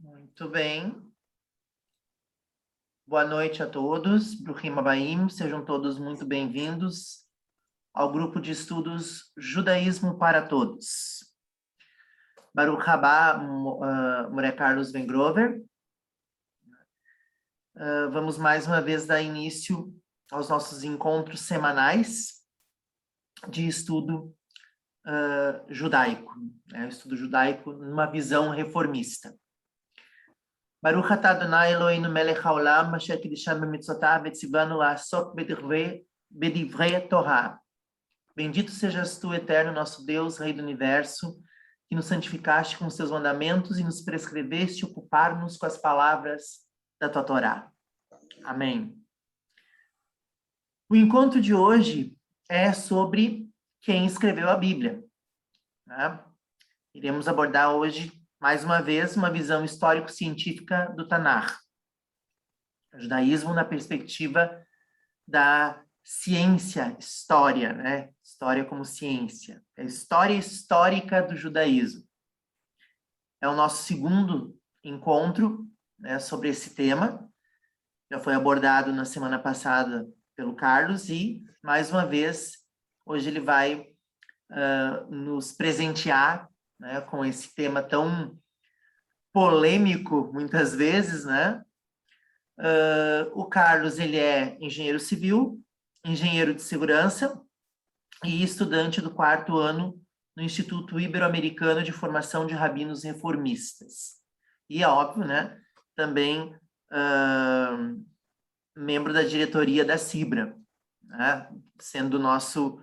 Muito bem. Boa noite a todos. Bruhim Abaim, sejam todos muito bem-vindos ao grupo de estudos Judaísmo para Todos. Baruch Rabá, Moré Carlos Vengrover. Vamos mais uma vez dar início aos nossos encontros semanais de estudo judaico, né? Estudo judaico numa visão reformista. Baruch atah Adonai Eloheinu melech haolam, asher kiddushanu b'mitzvotav v'tzivanu la'asok b'divrei Torah. Bendito sejas tu, eterno nosso Deus, Rei do Universo, que nos santificaste com os teus mandamentos e nos prescreveste ocupar-nos com as palavras da tua Torá. Amém. O encontro de hoje é sobre quem escreveu a Bíblia, né? Iremos abordar hoje, mais uma vez, uma visão histórico-científica do Tanakh. O judaísmo na perspectiva da ciência, história, né? História como ciência. É a história histórica do judaísmo. É o nosso segundo encontro, né, sobre esse tema. Já foi abordado na semana passada pelo Carlos e, mais uma vez, hoje ele vai nos presentear, né, com esse tema tão polêmico, muitas vezes, né? O Carlos, ele é engenheiro civil, engenheiro de segurança e estudante do 4º ano no Instituto Ibero-Americano de Formação de Rabinos Reformistas. E, é óbvio, né, também membro da diretoria da Cibra, né, sendo nosso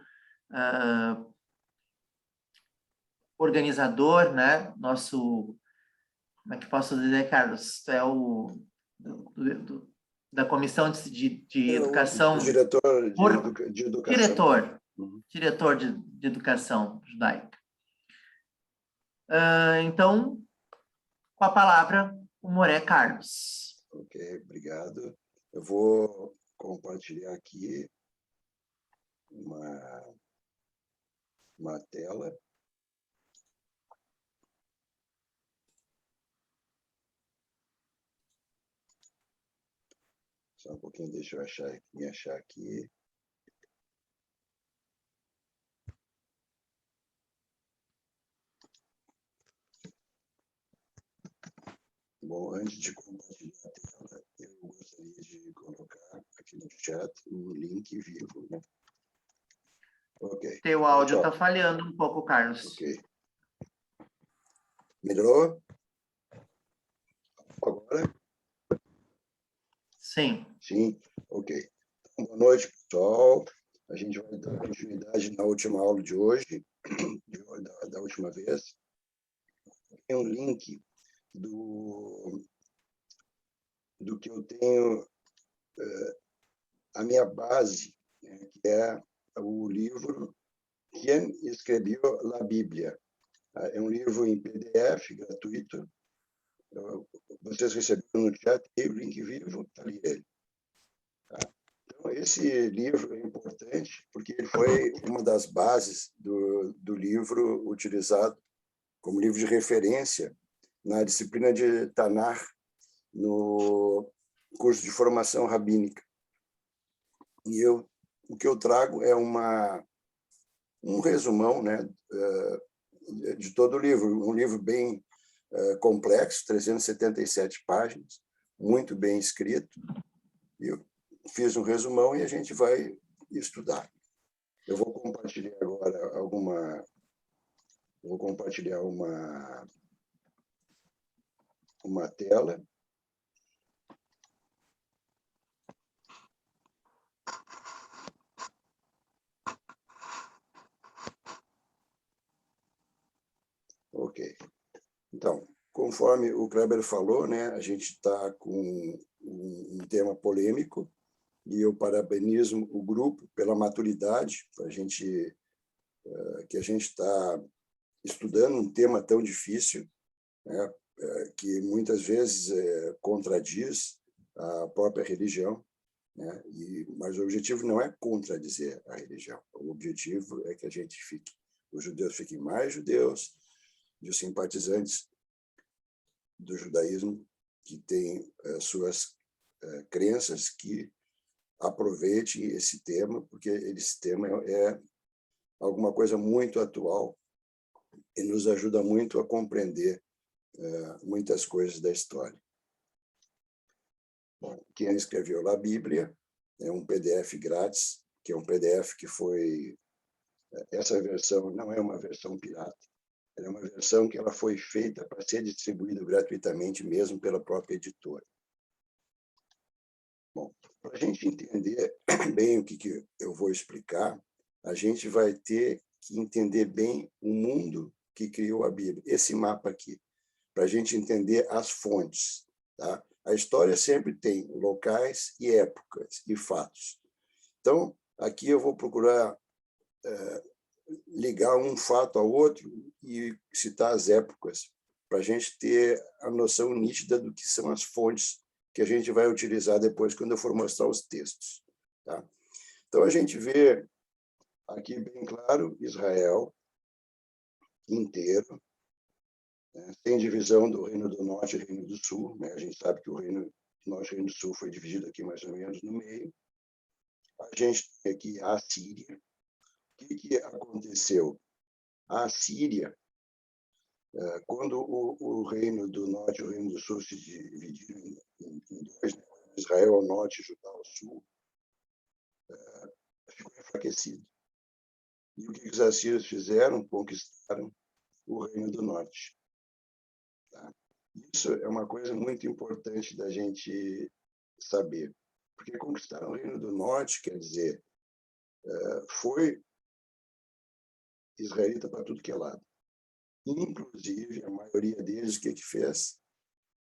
organizador, né, nosso, como é que posso dizer, Carlos? Tu é o da comissão de educação... Diretor de educação. Diretor de educação judaica. Então, com a palavra, o Moré Carlos. Ok, obrigado. Eu vou compartilhar aqui uma tela. Só um pouquinho, deixa eu me achar aqui. Bom, antes de compartilhar a tela, eu gostaria de colocar aqui no chat o link vivo, né? Ok. Teu áudio está falhando um pouco, Carlos. Ok. Melhorou? Agora? Sim. Sim, ok. Então, boa noite, pessoal. A gente vai dar continuidade na última aula de hoje, da última vez. Tem um link do que eu tenho, a minha base, né, que é o livro Quem Escreveu a Bíblia. É um livro em PDF, gratuito. Vocês receberam no chat, o link vivo, está ali ele. Tá? Então, esse livro é importante porque ele foi uma das bases do livro utilizado como livro de referência na disciplina de Tanakh, no curso de formação rabínica. E o que eu trago é um resumão, né, de todo o livro, um livro bem complexo, 377 páginas, muito bem escrito. Eu fiz um resumão e a gente vai estudar. Eu vou compartilhar agora uma tela. Ok. Então, conforme o Kleber falou, né, a gente está com um tema polêmico e eu parabenizo o grupo pela maturidade que a gente está estudando um tema tão difícil, né, que muitas vezes contradiz a própria religião, né, mas o objetivo não é contradizer a religião. O objetivo é que os judeus fiquem mais judeus, e os simpatizantes do judaísmo que tem suas crenças, que aproveite esse tema, porque esse tema é alguma coisa muito atual e nos ajuda muito a compreender muitas coisas da história. Bom, quem escreveu a Bíblia é um PDF grátis, que é um PDF que foi... Essa versão não é uma versão pirata, ela é uma versão que ela foi feita para ser distribuída gratuitamente mesmo pela própria editora. Bom, para a gente entender bem o que eu vou explicar, a gente vai ter que entender bem o mundo que criou a Bíblia, esse mapa aqui, para a gente entender as fontes. Tá? A história sempre tem locais e épocas e fatos. Então, aqui eu vou procurar ligar um fato ao outro e citar as épocas, para a gente ter a noção nítida do que são as fontes que a gente vai utilizar depois, quando eu for mostrar os textos. Tá? Então, a gente vê aqui bem claro Israel inteiro, né? Tem divisão do Reino do Norte e Reino do Sul, né? A gente sabe que o Reino do Norte e o Reino do Sul foi dividido aqui mais ou menos no meio. A gente tem aqui a Síria. O que aconteceu? A Síria, quando o Reino do Norte e o Reino do Sul se dividiram em dois, né? Israel ao norte e Judá ao sul, ficou enfraquecido. E o que os assírios fizeram? Conquistaram o Reino do Norte. Tá? Isso é uma coisa muito importante da gente saber, porque conquistar o Reino do Norte, quer dizer, foi israelita para tudo que é lado. Inclusive, a maioria deles, o que fez?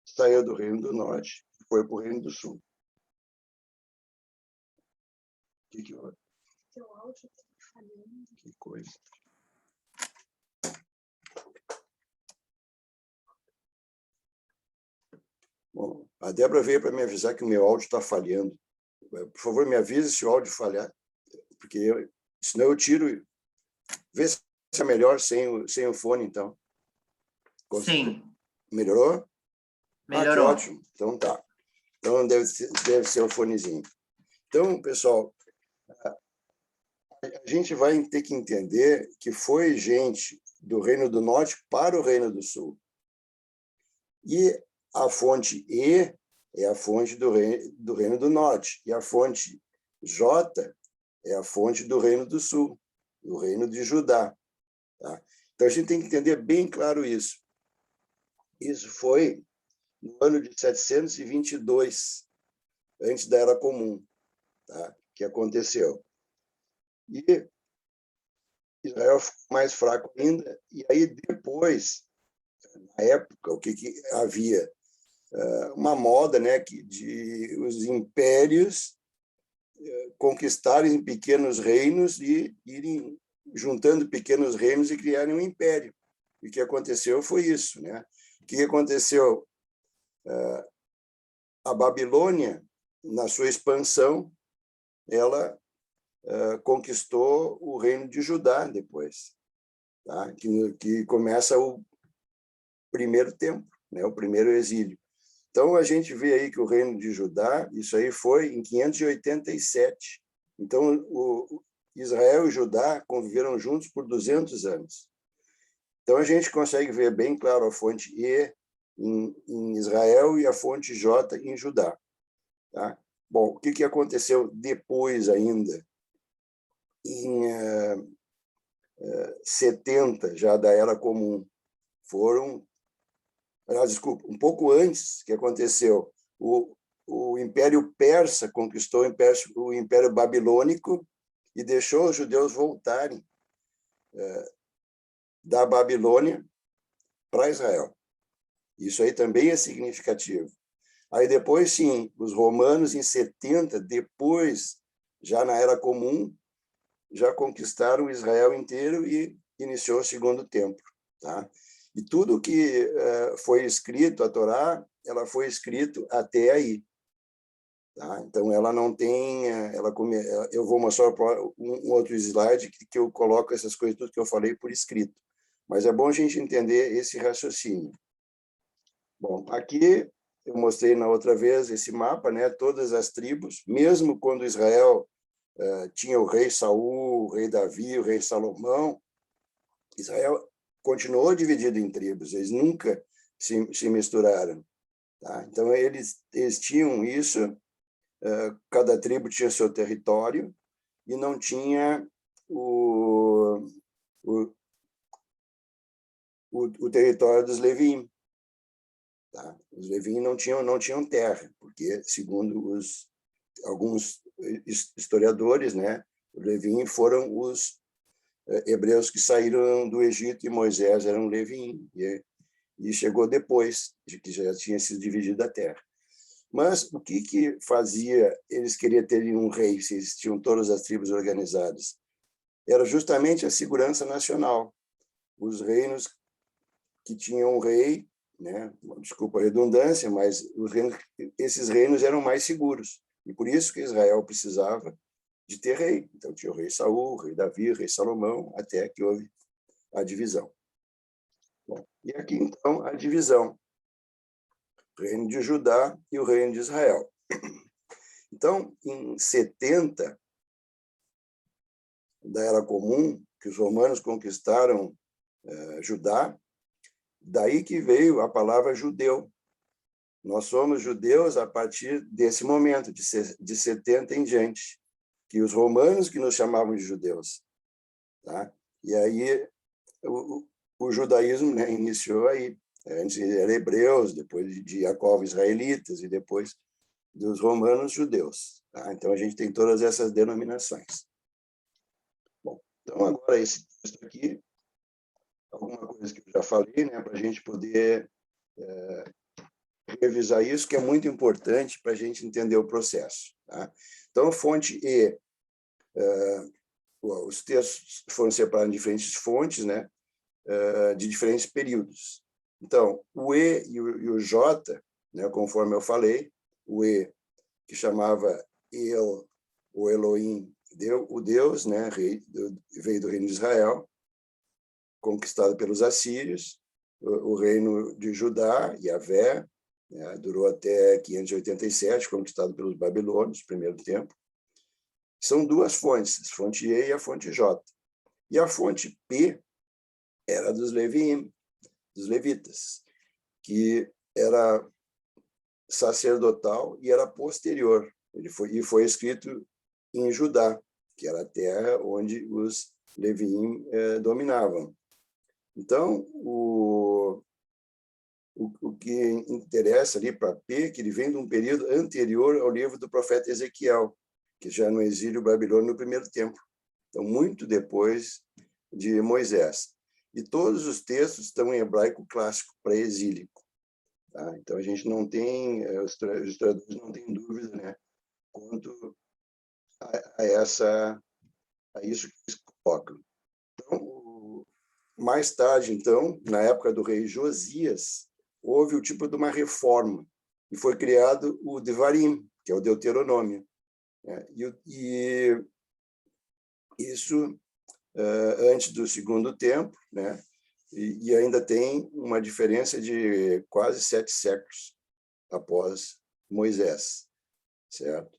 Saiu do Reino do Norte e foi para o Reino do Sul. Que houve? Seu áudio está falhando. Que coisa. Bom, a Débora veio para me avisar que o meu áudio está falhando. Por favor, me avise se o áudio falhar, porque senão eu tiro. Vê se é melhor sem o fone, então. Sim. Melhorou? Melhorou. Que ótimo. Então tá. Então deve ser o fonezinho. Então, pessoal, a gente vai ter que entender que foi gente do Reino do Norte para o Reino do Sul. E a fonte E é a fonte do Reino do Norte. E a fonte J é a fonte do Reino do Sul, do Reino de Judá. Tá? Então, a gente tem que entender bem claro isso. Isso foi no ano de 722, antes da Era Comum, tá? Que aconteceu. E Israel ficou mais fraco ainda, e aí depois, na época, o que havia? Uma moda, né, de os impérios conquistarem pequenos reinos e irem juntando pequenos reinos e criarem um império. E o que aconteceu foi isso, né? O que aconteceu? A Babilônia, na sua expansão, ela conquistou o reino de Judá depois, tá? Que começa o primeiro tempo, né? O primeiro exílio. Então, a gente vê aí que o reino de Judá, isso aí foi em 587. Então, Israel e Judá conviveram juntos por 200 anos. Então, a gente consegue ver bem claro a fonte E em Israel e a fonte J em Judá. Tá? Bom, o que aconteceu depois ainda? Em 70, já da Era Comum, desculpa, um pouco antes que aconteceu, o Império Persa conquistou o Império Babilônico e deixou os judeus voltarem da Babilônia para Israel. Isso aí também é significativo. Aí depois, sim, os romanos, em 70, depois, já na Era Comum, já conquistaram Israel inteiro e iniciou o Segundo Templo. Tá? E tudo que foi escrito, a Torá, ela foi escrito até aí. Tá? Então, ela não tem... eu vou mostrar um outro slide que eu coloco essas coisas, tudo que eu falei por escrito. Mas é bom a gente entender esse raciocínio. Bom, aqui eu mostrei na outra vez esse mapa, né? Todas as tribos, mesmo quando Israel tinha o rei Saul, o rei Davi, o rei Salomão, Israel continuou dividido em tribos, eles nunca se misturaram. Tá? Então, eles tinham isso, cada tribo tinha seu território e não tinha o território dos Levim. Tá? Os Levim não tinham terra, porque, segundo alguns historiadores, né, os Levim foram os hebreus que saíram do Egito e Moisés era um Levim, e chegou depois de que já tinha sido dividida a terra. Mas o que fazia eles querer ter um rei, se eles tinham todas as tribos organizadas? Era justamente a segurança nacional. Os reinos que tinham um rei, né? Desculpa a redundância, mas esses reinos eram mais seguros. E por isso que Israel precisava de ter rei. Então tinha o rei Saul, o rei Davi, o rei Salomão, até que houve a divisão. Bom, e aqui, então, a divisão. O reino de Judá e o reino de Israel. Então, em 70 da Era Comum, que os romanos conquistaram Judá, daí que veio a palavra judeu. Nós somos judeus a partir desse momento, de 70 em diante, que os romanos que nos chamavam de judeus. Tá? E aí o judaísmo, né, iniciou aí. Antes era hebreus, depois de Jacó, israelitas, e depois dos romanos, judeus. Tá? Então, a gente tem todas essas denominações. Bom, então, agora, esse texto aqui, alguma coisa que eu já falei, né, para a gente poder revisar isso, que é muito importante para a gente entender o processo. Tá? Então, fonte E, os textos foram separados em diferentes fontes, né, de diferentes períodos. Então, o E e o J, né, conforme eu falei, o E, que chamava El, o Elohim, o Deus, né, veio do reino de Israel, conquistado pelos assírios, o reino de Judá, Yahvé, né, durou até 587, conquistado pelos babilônios, primeiro tempo. São duas fontes, a fonte E e a fonte J. E a fonte P era dos Levim, dos levitas, que era sacerdotal e era posterior. Ele foi escrito em Judá, que era a terra onde os Levim dominavam. Então, o que interessa ali para P, que ele vem de um período anterior ao livro do profeta Ezequiel, que já no exílio babilônico no primeiro tempo. Então, muito depois de Moisés. E todos os textos estão em hebraico clássico, pré-exílico. Tá? Então, a gente não tem, os historiadores não têm dúvida, né, quanto a isso que eles colocam. Então, mais tarde, então, na época do rei Josias, houve o tipo de uma reforma e foi criado o Devarim, que é o Deuteronômio. Né? E isso antes do segundo tempo, né? E ainda tem uma diferença de quase 7 séculos após Moisés, certo?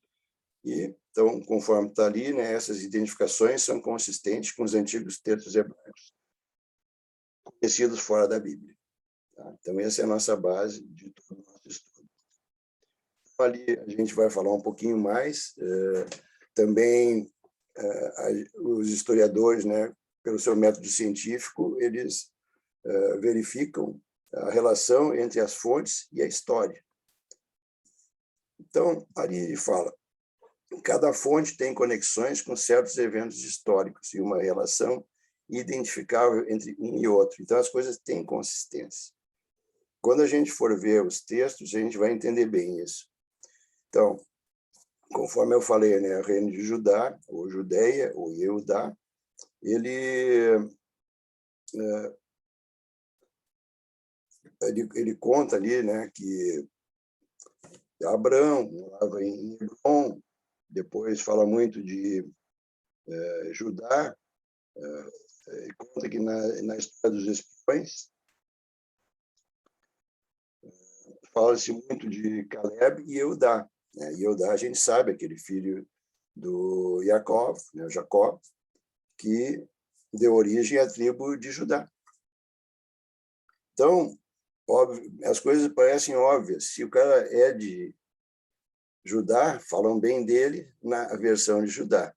E, então, conforme está ali, né, essas identificações são consistentes com os antigos textos hebraicos conhecidos fora da Bíblia. Tá? Então, essa é a nossa base de todo o nosso estudo. Então, ali a gente vai falar um pouquinho mais. Também, os historiadores, né, pelo seu método científico, eles verificam a relação entre as fontes e a história. Então, ali fala, cada fonte tem conexões com certos eventos históricos e uma relação identificável entre um e outro. Então, as coisas têm consistência. Quando a gente for ver os textos, a gente vai entender bem isso. Então, conforme eu falei, né, o reino de Judá, ou Judeia, ou Yehudá, ele conta ali, né, que Abrão morava em Hebron, depois fala muito de Judá, conta que na história dos espiões, fala-se muito de Caleb e Eudá, né? E Eudá, a gente sabe, aquele filho do Jacó, né, Jacó, que deu origem à tribo de Judá. Então, óbvio, as coisas parecem óbvias. Se o cara é de Judá, falam bem dele na versão de Judá.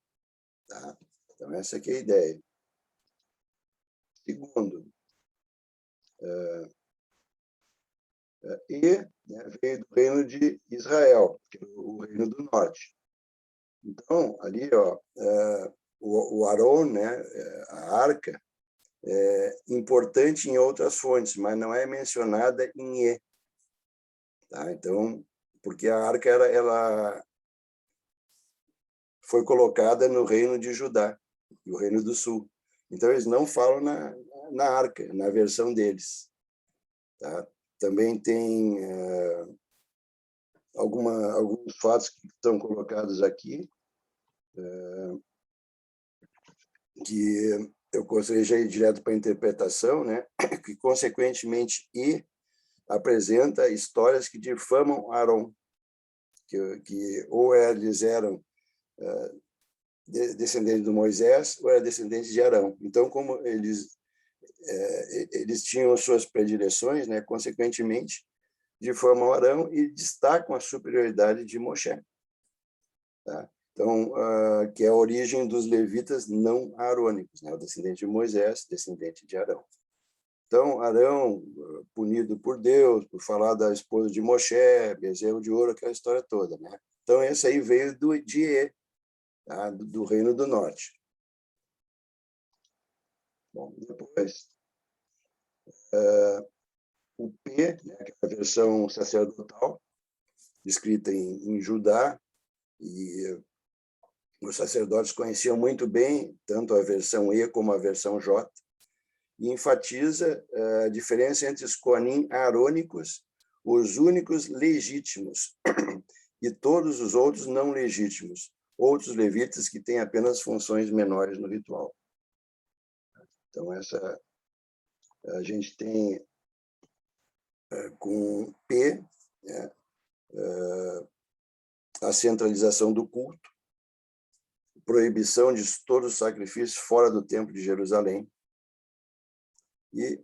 Tá? Então, essa aqui é a ideia. Segundo, né, veio do reino de Israel, que é o reino do norte. Então, ali, ó, o Arão, né, a arca, é importante em outras fontes, mas não é mencionada em E. Tá? Então, porque a arca ela foi colocada no reino de Judá, o reino do sul. Então, eles não falam na arca, na versão deles. Tá? Também tem alguns fatos que estão colocados aqui, que eu gostaria de ir direto para a interpretação, né? Que, consequentemente, apresenta histórias que difamam Arão, que ou eles eram descendentes de Moisés ou eram descendentes de Arão. Então, como eles tinham suas predileções, né? Consequentemente, difamam Arão e destacam a superioridade de Moshe. Tá? Então, que é a origem dos levitas não arônicos, né? O descendente de Moisés, descendente de Arão. Então, Arão, punido por Deus, por falar da esposa de Moshe, bezerro de ouro, aquela história toda, né? Então, esse aí veio de E, tá? Do Reino do Norte. Bom, depois, o P, né, que é a versão sacerdotal, escrita em Judá, e os sacerdotes conheciam muito bem tanto a versão E como a versão J, e enfatiza a diferença entre os Coanim arônicos, os únicos legítimos, e todos os outros não legítimos, outros levitas que têm apenas funções menores no ritual. Então, essa a gente tem com P, né, a centralização do culto, proibição de todos os sacrifícios fora do Templo de Jerusalém, e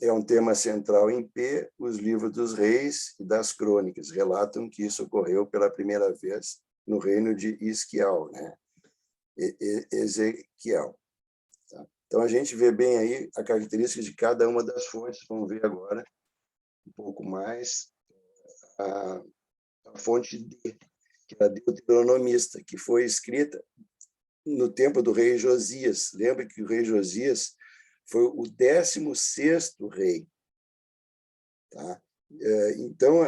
é um tema central em P, os livros dos reis e das crônicas relatam que isso ocorreu pela primeira vez no reino de Isquiel, né? Ezequiel. Tá? Então, a gente vê bem aí a característica de cada uma das fontes. Vamos ver agora um pouco mais a fonte D, que é a deuteronomista, que foi escrita no tempo do rei Josias. Lembra que o rei Josias foi o 16º rei, tá? Então,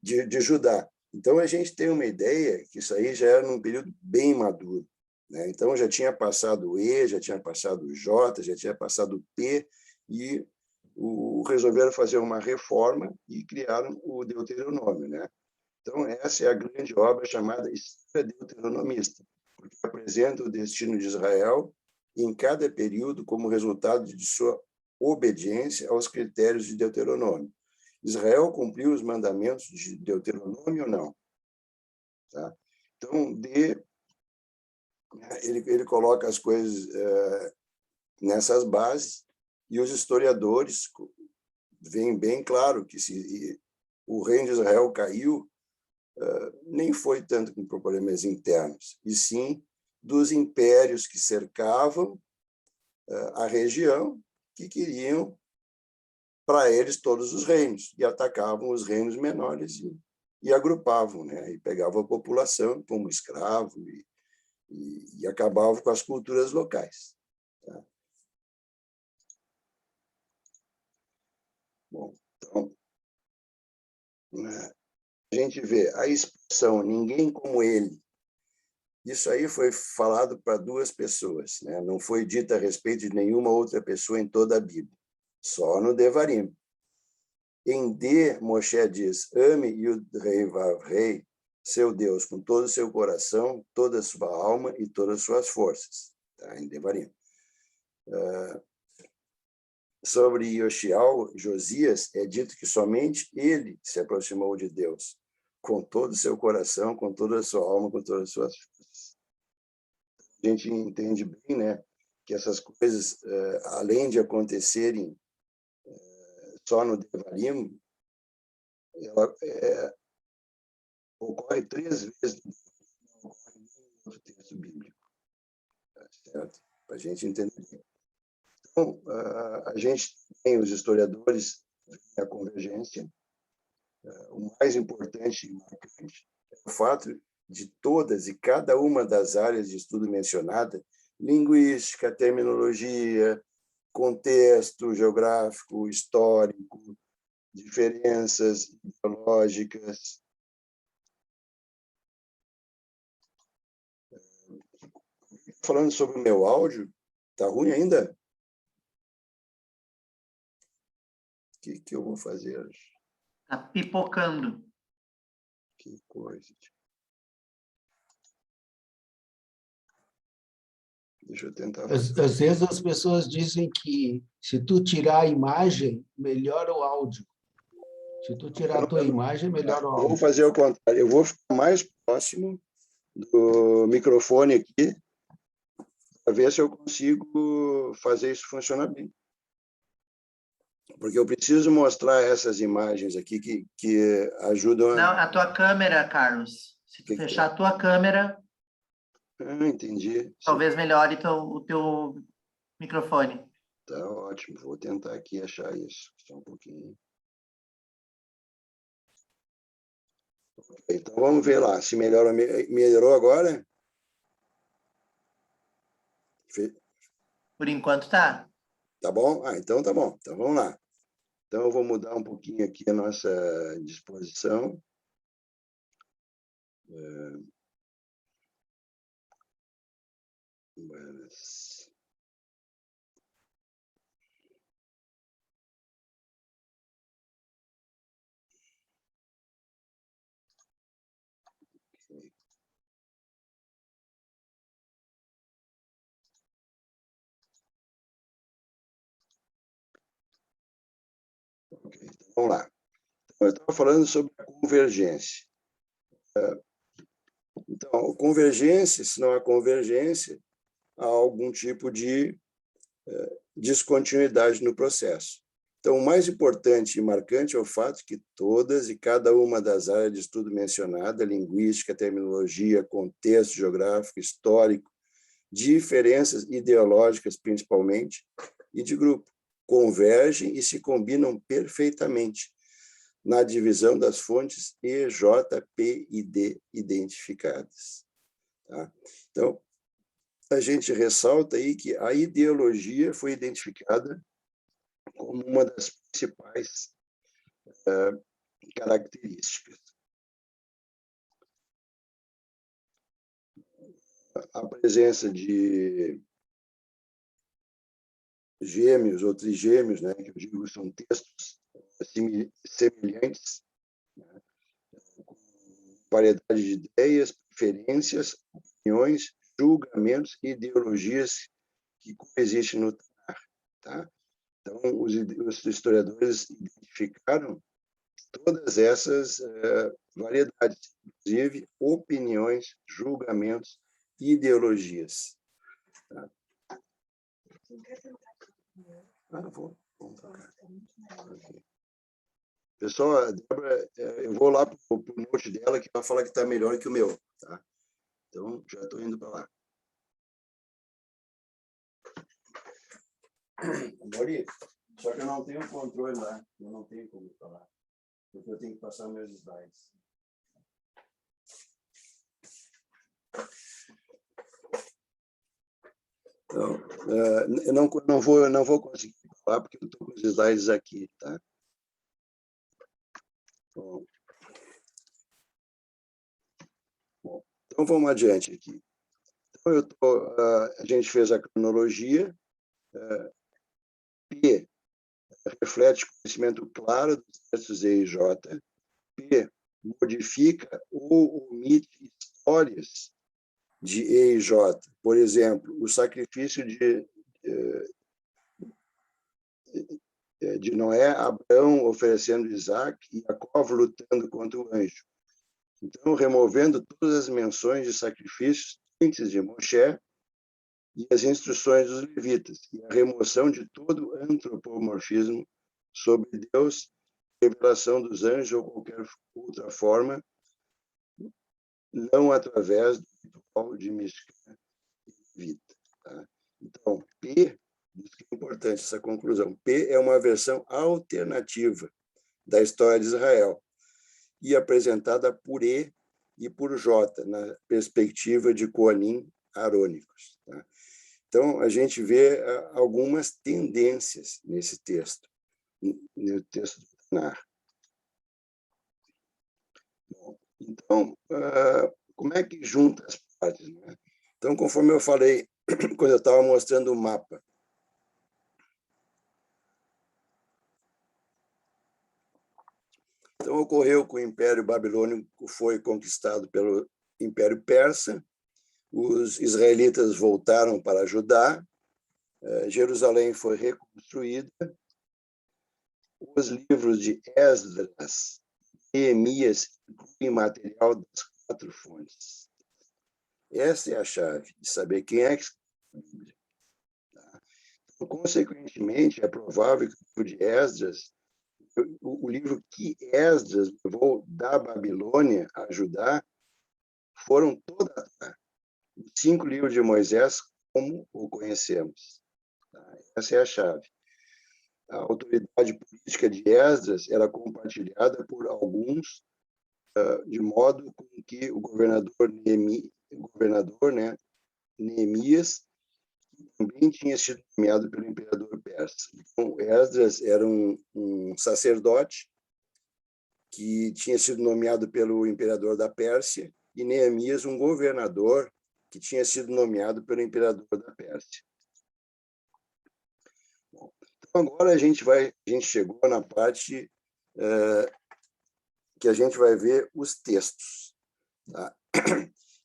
de Judá. Então, a gente tem uma ideia que isso aí já era num período bem maduro, né? Então, já tinha passado o E, já tinha passado o J, já tinha passado o P, e resolveram fazer uma reforma e criaram o Deuteronômio, né? Então, essa é a grande obra chamada História Deuteronomista, porque apresenta o destino de Israel em cada período como resultado de sua obediência aos critérios de Deuteronômio. Israel cumpriu os mandamentos de Deuteronômio ou não? Tá? Então, ele coloca as coisas nessas bases, e os historiadores veem bem claro que se o reino de Israel caiu, nem foi tanto por problemas internos, e sim dos impérios que cercavam a região, que queriam para eles todos os reinos, e atacavam os reinos menores e agrupavam, né? E pegavam a população como escravo e acabavam com as culturas locais. Tá? Bom, então, a gente vê a expressão ninguém como ele. Isso aí foi falado para duas pessoas, né? Não foi dito a respeito de nenhuma outra pessoa em toda a Bíblia, só no Devarim. Em D, Moshe diz, ame Yud-Rei, seu Deus, com todo o seu coração, toda a sua alma e todas as suas forças. Tá? Em Devarim. sobre Yoshiao, Josias, é dito que somente ele se aproximou de Deus, com todo o seu coração, com toda a sua alma, com todas as suas forças. A gente entende bem, né, que essas coisas, além de acontecerem só no Devarim, ela ocorre 3 vezes no outro texto bíblico, certo? Para a gente entender. Então, a gente tem os historiadores a convergência. O mais importante e marcante é o fato de todas e cada uma das áreas de estudo mencionada, linguística, terminologia, contexto geográfico, histórico, diferenças ideológicas. Falando sobre o meu áudio, tá ruim ainda? O que eu vou fazer? Tá pipocando. Que coisa. Deixa eu tentar fazer. Às vezes as pessoas dizem que se tu tirar a imagem, melhora o áudio. Se tu tirar a tua imagem, melhora o Eu vou áudio. fazer o contrário. Eu vou ficar mais próximo do microfone aqui para ver se eu consigo fazer isso funcionar bem. Porque eu preciso mostrar essas imagens aqui que ajudam Não, a tua câmera, Carlos. Se tu Que fechar é? a tua câmera, Entendi. talvez melhore o teu microfone. Tá ótimo. Vou tentar aqui achar isso. Só um pouquinho. Então, vamos ver lá. Se melhorou, melhorou agora? Por enquanto tá. Tá bom? Então tá bom. Então, vamos lá. Então, eu vou mudar um pouquinho aqui a nossa disposição. Mas... Okay, então, vamos lá. Então, eu estava falando sobre a convergência. Então, convergência, se não há convergência, há algum tipo de descontinuidade no processo. Então, o mais importante e marcante é o fato que todas e cada uma das áreas de estudo mencionada, linguística, terminologia, contexto geográfico, histórico, diferenças ideológicas, principalmente, e de grupo, convergem e se combinam perfeitamente na divisão das fontes E, J, P e D identificadas. Tá? Então, a gente ressalta aí que a ideologia foi identificada como uma das principais características. A presença de gêmeos ou trigêmeos, né, que eu digo são textos semelhantes, né, com variedade de ideias, preferências, opiniões, julgamentos e ideologias que coexistem no Tanakh, tá? Então, os historiadores identificaram todas essas variedades, inclusive opiniões, julgamentos e ideologias. Tá? Vamos tocar. Okay. Pessoal, a Débora, eu vou lá para o note dela, que ela fala que está melhor que o meu. Tá? Então, já estou indo para lá. Mori, só que eu não tenho controle lá, eu não tenho como falar, porque eu tenho que passar meus slides. Então, eu não vou conseguir falar, porque eu estou com os slides aqui, tá? Bom, então vamos adiante aqui. Então, a gente fez a cronologia, P reflete conhecimento claro dos textos E e J, P modifica ou omite histórias de E e J. Por exemplo, o sacrifício de Noé, Abraão oferecendo Isaac e Jacó lutando contra o anjo. Então, removendo todas as menções de sacrifícios antes de Moshe e as instruções dos levitas, e a remoção de todo antropomorfismo sobre Deus, revelação dos anjos ou qualquer outra forma, não através do ritual de mística e levita. Tá? Então, P, isso que é importante, essa conclusão, P é uma versão alternativa da história de Israel e apresentada por E e por J, na perspectiva de Koanim arônicos. Tá? Então, a gente vê algumas tendências nesse texto, no texto do Tanar. Então, como é que junta as partes? Né? Então, conforme eu falei, quando eu estava mostrando o mapa, então, ocorreu que o Império Babilônico foi conquistado pelo Império Persa, os israelitas voltaram para Judá, Jerusalém foi reconstruída, os livros de Esdras e Neemias incluem material das 4 fontes. Essa é a chave de saber quem é que escreveu a Bíblia. Tá? Então, consequentemente, é provável que o livro de Esdras, o livro que Esdras levou da Babilônia a Judá, foram todos os 5 livros de Moisés, como o conhecemos. Tá? Essa é a chave. A autoridade política de Esdras era compartilhada por alguns, de modo com que o governador Neemias também tinha sido nomeado pelo imperador persa. Então, Esdras era um sacerdote que tinha sido nomeado pelo imperador da Pérsia e Neemias um governador que tinha sido nomeado pelo imperador da Pérsia. Bom, então, agora a gente chegou na parte que a gente vai ver os textos. Tá?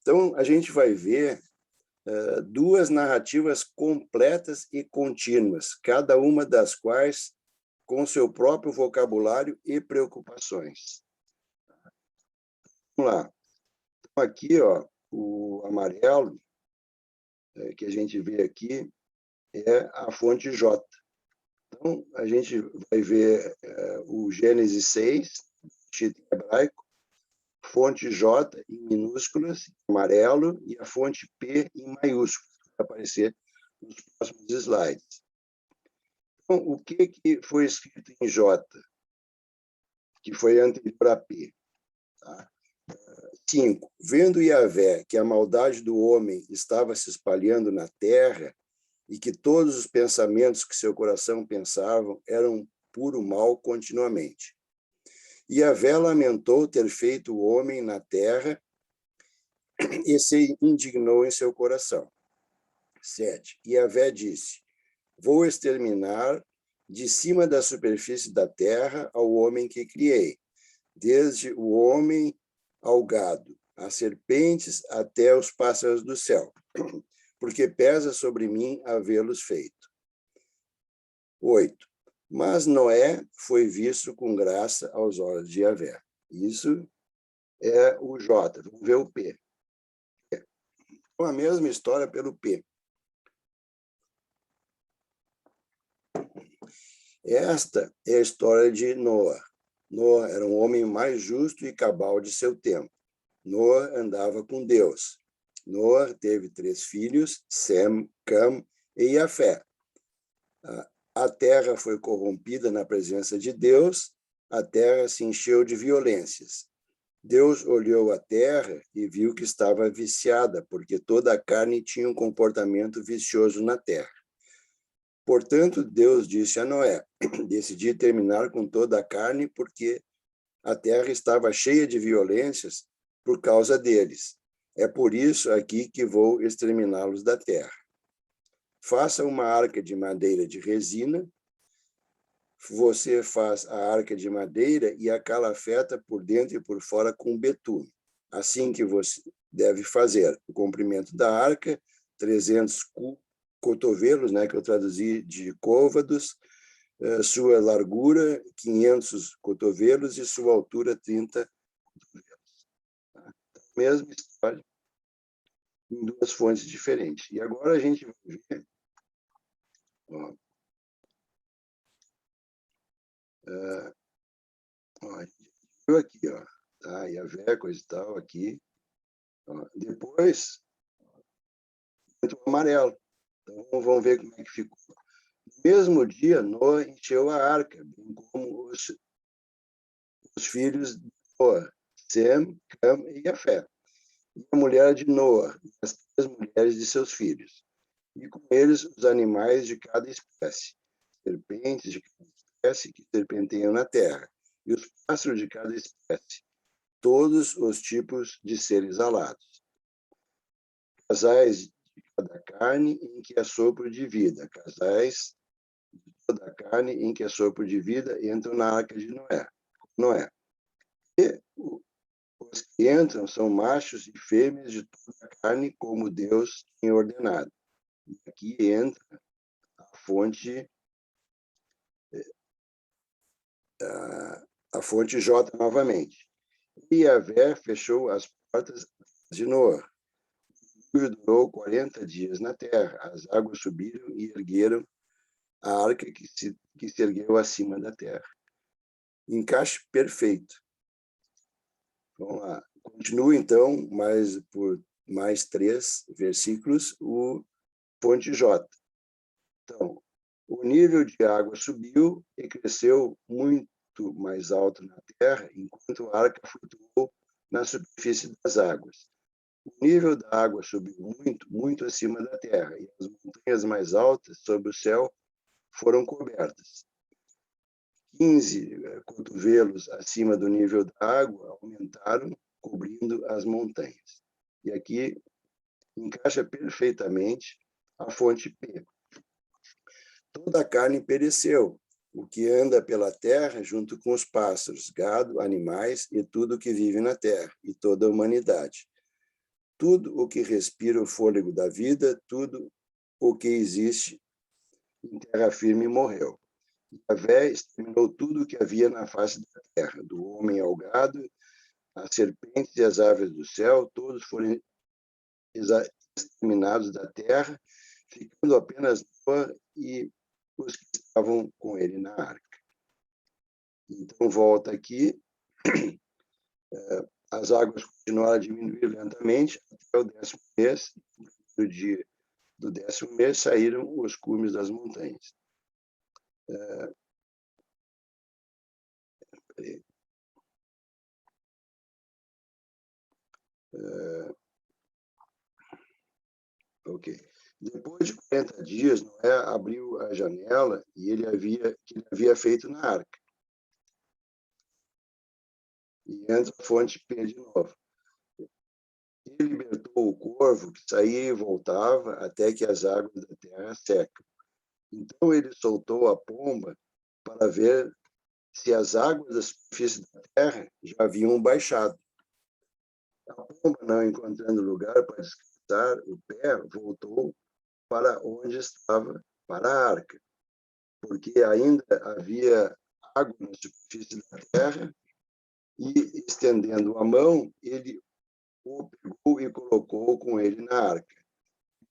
Então, a gente vai ver 2 narrativas completas e contínuas, cada uma das quais com seu próprio vocabulário e preocupações. Vamos lá. Então, aqui, ó, o amarelo que a gente vê aqui é a fonte J. Então, a gente vai ver o Gênesis 6, escrito em hebraico, fonte J em minúsculas, em amarelo, e a fonte P em maiúsculas, que vai aparecer nos próximos slides. Então, o que foi escrito em J, que foi anterior a P? Tá? 5. Vendo Yahvé que a maldade do homem estava se espalhando na terra e que todos os pensamentos que seu coração pensavam eram puro mal continuamente. Yahvé lamentou ter feito o homem na terra e se indignou em seu coração. 7. Yahvé disse: vou exterminar de cima da superfície da terra ao homem que criei, desde o homem ao gado, às serpentes até os pássaros do céu, porque pesa sobre mim havê-los feito. 8. Mas Noé foi visto com graça aos olhos de Yahvé. Isso é o J. Vamos ver o P. A mesma história pelo P. Esta é a história de Noa. Noa era um homem mais justo e cabal de seu tempo. Noa andava com Deus. Noa teve 3 filhos, Sem, Cam e Jafé. A terra foi corrompida na presença de Deus, a terra se encheu de violências. Deus olhou a terra e viu que estava viciada, porque toda a carne tinha um comportamento vicioso na terra. Portanto, Deus disse a Noé: decidi terminar com toda a carne, porque a terra estava cheia de violências por causa deles. É por isso aqui que vou exterminá-los da terra. Faça uma arca de madeira de resina. Você faz a arca de madeira e a calafeta por dentro e por fora com betume. Assim que você deve fazer. O comprimento da arca, 300 cotovelos, né, que eu traduzi de côvados, sua largura 500 cotovelos e sua altura 30 cotovelos. Tá? Mesma história, em duas fontes diferentes. E agora a gente vai ver, ó, a gente viu aqui, ó, tá? Yahvé, coisa e tal, aqui. Ó. Depois, muito amarelo. Então, vamos ver como é que ficou. No mesmo dia, Noa encheu a arca, bem como os filhos de Noa, Sem, Cam e Jafé, e a mulher de Noa, e as 3 mulheres de seus filhos, e com eles os animais de cada espécie, serpentes de cada espécie que serpenteiam na terra, e os pássaros de cada espécie, todos os tipos de seres alados. Casais de cada carne em que há sopro de vida, casais de toda a carne em que há sopro de vida entram na arca de Noé. E os que entram são machos e fêmeas de toda a carne, como Deus tem ordenado. E aqui entra a fonte J novamente. E Yahvé fechou as portas de Noé. O dilúvio durou 40 dias na terra. As águas subiram e ergueram a arca que se ergueu acima da terra. Encaixe perfeito. Vamos lá. Continua, então, por mais 3 versículos, o fonte J. Então, o nível de água subiu e cresceu muito mais alto na terra, enquanto a arca flutuou na superfície das águas. O nível da água subiu muito, muito acima da terra, e as montanhas mais altas sobre o céu foram cobertas. 15 cotovelos acima do nível da água aumentaram, cobrindo as montanhas. E aqui encaixa perfeitamente a fonte P. Toda a carne pereceu, o que anda pela terra junto com os pássaros, gado, animais e tudo que vive na terra, e toda a humanidade. Tudo o que respira o fôlego da vida, tudo o que existe em terra firme morreu. Yahvé exterminou tudo o que havia na face da terra, do homem ao gado, as serpentes e as aves do céu, todos foram exterminados da terra, ficando apenas Noa e os que estavam com ele na arca. Então, volta aqui, as águas continuaram a diminuir lentamente até o 10º mês. No dia do 10º mês saíram os cumes das montanhas. Ok. Depois de 40 dias, Noé abriu a janela e ele havia feito na arca. E entra a fonte P de novo. Ele libertou o corvo que saía e voltava até que as águas da terra secam. Então ele soltou a pomba para ver se as águas da superfície da terra já haviam baixado. A pomba, não encontrando lugar para descansar o pé, voltou para onde estava, para a arca, porque ainda havia água na superfície da terra, e, estendendo a mão, ele o pegou e colocou com ele na arca.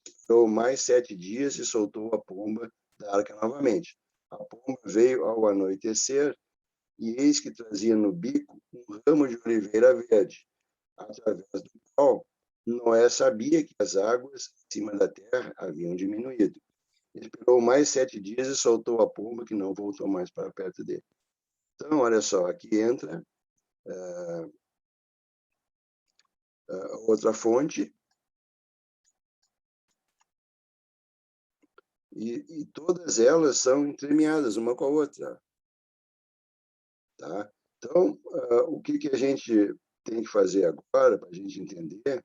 Esperou mais 7 dias e soltou a pomba da arca novamente. A pomba veio ao anoitecer, e eis que trazia no bico um ramo de oliveira verde, através do qual Noé sabia que as águas acima da terra haviam diminuído. Esperou mais 7 dias e soltou a pomba, que não voltou mais para perto dele. Então, olha só, aqui entra outra fonte, e todas elas são entremeadas uma com a outra. Tá? Então, o que a gente tem que fazer agora, para a gente entender,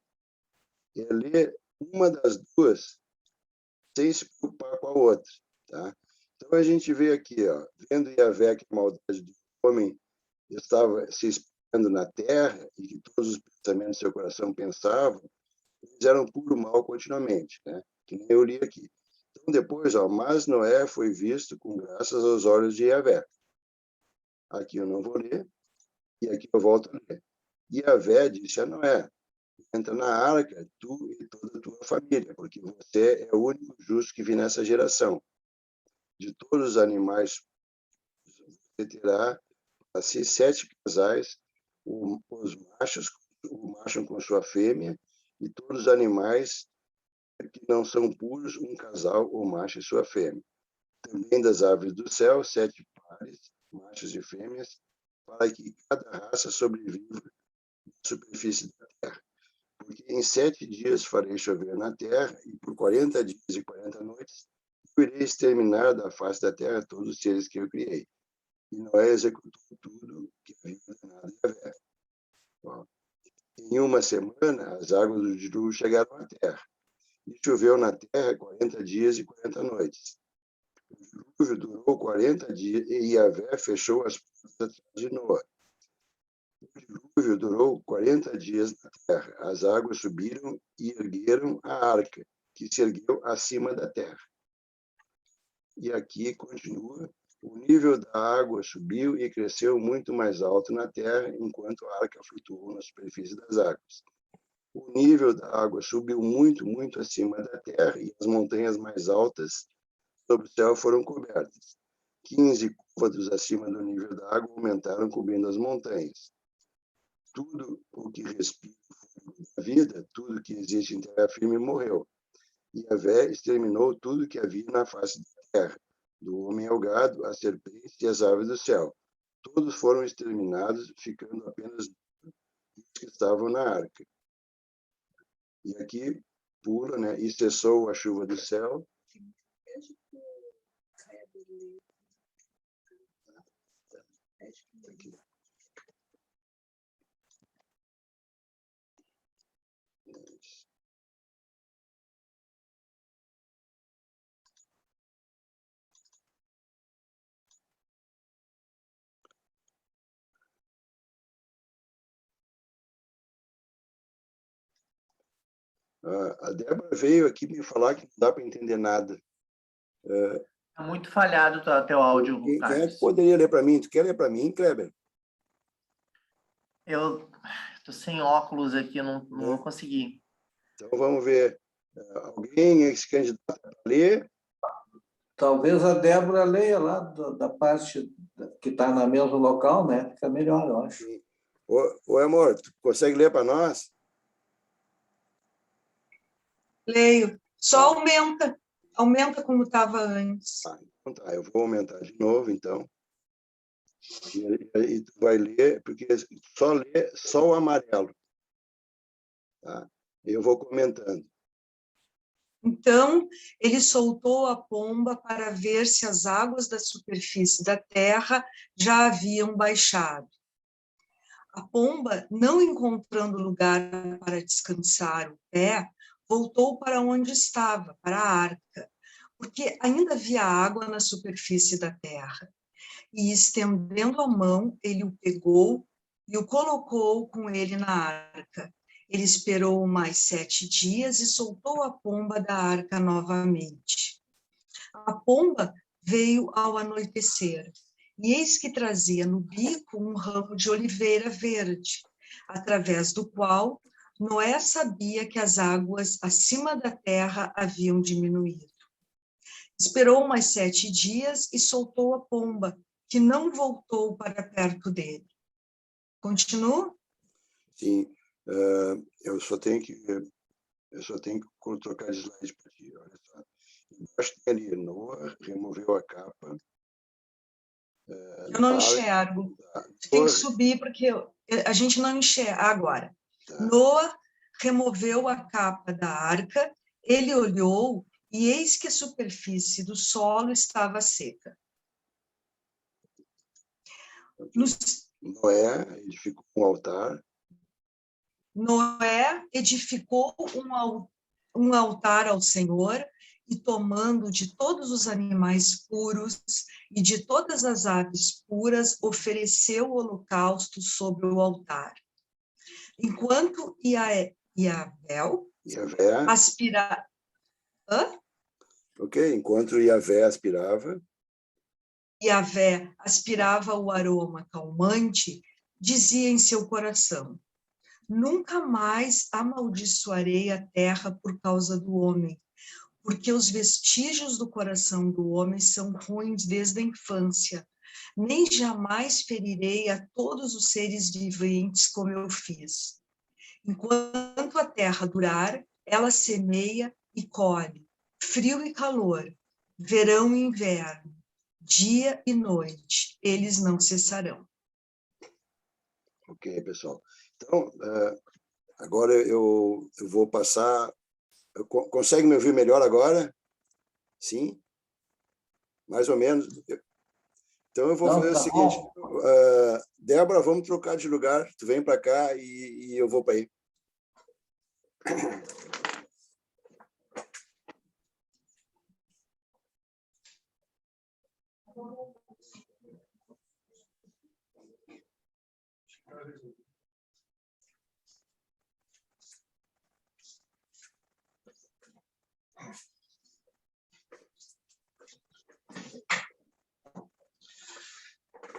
é ler uma das duas sem se preocupar com a outra. Tá? Então, a gente vê aqui, ó, vendo Yahvé que a maldade do homem estava se espalhando na terra e que todos os pensamentos do seu coração pensavam, eles eram puro mal continuamente, né? Que nem eu li aqui. Então, depois, ó, mas Noé foi visto com graças aos olhos de Yahvé. Aqui eu não vou ler, e aqui eu volto a ler. E Yahvé disse a Noé: entra na arca, tu e toda a tua família, porque você é o único justo que vi nessa geração. De todos os animais, você terá assim 7 casais, os machos, o macho com sua fêmea, e todos os animais que não são puros, um casal, o macho e sua fêmea. Também das aves do céu, 7 pares, machos e fêmeas, para que cada raça sobreviva na superfície da terra. Porque em 7 dias farei chover na terra, e por 40 dias e 40 noites eu irei exterminar da face da terra todos os seres que eu criei. E Noé executou tudo que havia ordenado Yahvé. Em uma semana, as águas do dilúvio chegaram à terra, e choveu na terra 40 dias e 40 noites. O dilúvio durou 40 dias, e Yahvé fechou as portas atrás de Noé. O dilúvio durou 40 dias na terra. As águas subiram e ergueram a arca, que se ergueu acima da terra. E aqui continua: o nível da água subiu e cresceu muito mais alto na terra, enquanto a arca flutuou na superfície das águas. O nível da água subiu muito, muito acima da terra, e as montanhas mais altas sobre o céu foram cobertas. 15 côvados acima do nível da água aumentaram, cobrindo as montanhas. Tudo o que respira a vida, tudo que existe em terra firme, morreu. E Yahvé exterminou tudo que havia na face da terra, do homem ao gado, a serpente e as aves do céu. Todos foram exterminados, ficando apenas os que estavam na arca. E aqui pula, né? E cessou a chuva do céu. Aqui. A Débora veio aqui me falar que não dá para entender nada. Está muito falhado o teu áudio, Quem é que Carlos. poderia ler para mim? Tu quer ler para mim, Kleber? Eu estou sem óculos aqui, eu não vou conseguir. Então vamos ver. Alguém se candidata a ler? Talvez a Débora leia lá da parte que está no mesmo local, né? Fica melhor, eu acho. Ô, amor, tu consegue ler para nós? Leio. Só aumenta. Aumenta como estava antes. Então tá, eu vou aumentar de novo, então. E tu vai ler, porque só lê só o amarelo. Tá? Eu vou comentando. Então, ele soltou a pomba para ver se as águas da superfície da terra já haviam baixado. A pomba, não encontrando lugar para descansar o pé, voltou para onde estava, para a arca, porque ainda havia água na superfície da terra. E, estendendo a mão, ele o pegou e o colocou com ele na arca. Ele esperou mais 7 dias e soltou a pomba da arca novamente. A pomba veio ao anoitecer, e eis que trazia no bico um ramo de oliveira verde, através do qual Noé sabia que as águas acima da terra haviam diminuído. Esperou mais 7 dias e soltou a pomba, que não voltou para perto dele. Continua? Sim, eu só tenho que trocar de slide para ti. Olha só. Embaixo tem ali, Noah removeu a capa. Eu não enxergo. Tem que subir, porque a gente não enxerga. Agora. Tá. Noah removeu a capa da arca, ele olhou, e eis que a superfície do solo estava seca. Noé edificou um altar. Noé edificou um altar ao Senhor, e tomando de todos os animais puros e de todas as aves puras, ofereceu o holocausto sobre o altar. Enquanto Yahvé aspirava... Ok, enquanto Yahvé aspirava. Yahvé aspirava o aroma calmante, dizia em seu coração: nunca mais amaldiçoarei a terra por causa do homem, porque os vestígios do coração do homem são ruins desde a infância. Nem jamais ferirei a todos os seres viventes como eu fiz. Enquanto a terra durar, ela semeia e colhe, frio e calor, verão e inverno, dia e noite, eles não cessarão. Ok, pessoal. Então, agora eu vou passar... Consegue me ouvir melhor agora? Sim? Mais ou menos. Então, eu vou fazer o seguinte. Débora, vamos trocar de lugar. Tu vem para cá e eu vou para aí.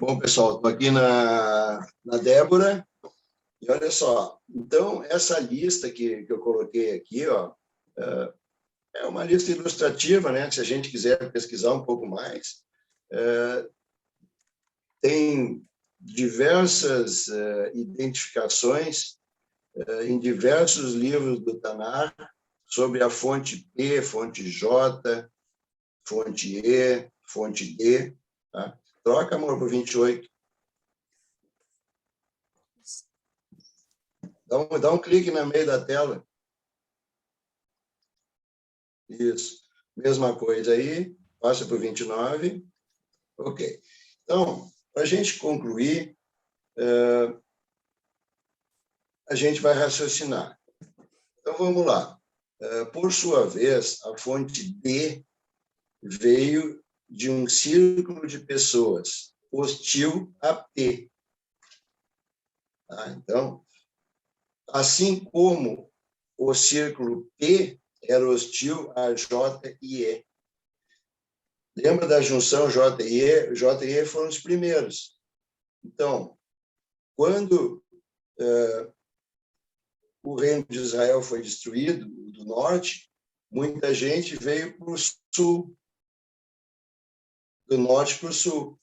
Bom, pessoal, estou aqui na Débora, e olha só, então, essa lista que eu coloquei aqui, ó, é uma lista ilustrativa, né? Se a gente quiser pesquisar um pouco mais, tem diversas identificações em diversos livros do Tanar sobre a fonte P, fonte J, fonte E, fonte D, tá? Troca, amor, por 28. Dá um clique no meio da tela. Isso. Mesma coisa aí. Passa por 29. Ok. Então, para a gente concluir, a gente vai raciocinar. Então, vamos lá. Por sua vez, a fonte D veio de um círculo de pessoas hostil a P. Tá? Então, assim como o círculo P era hostil a J e E. Lembra da junção J e E? J e E foram os primeiros. Então, quando o reino de Israel foi destruído, do norte, muita gente veio para o sul, do norte para o sul.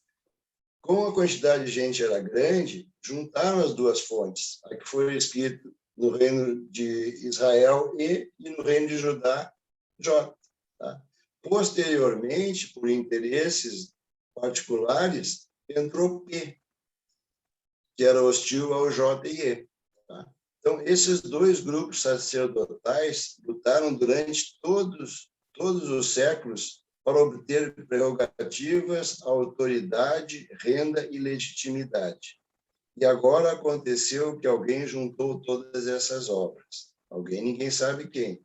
Como a quantidade de gente era grande, juntaram as duas fontes, a que foi escrito no reino de Israel e no reino de Judá, J. Tá? Posteriormente, por interesses particulares, entrou P, que era hostil ao J e E. Tá? Então, esses dois grupos sacerdotais lutaram durante todos os séculos para obter prerrogativas, autoridade, renda e legitimidade. E agora aconteceu que alguém juntou todas essas obras. Alguém, ninguém sabe quem.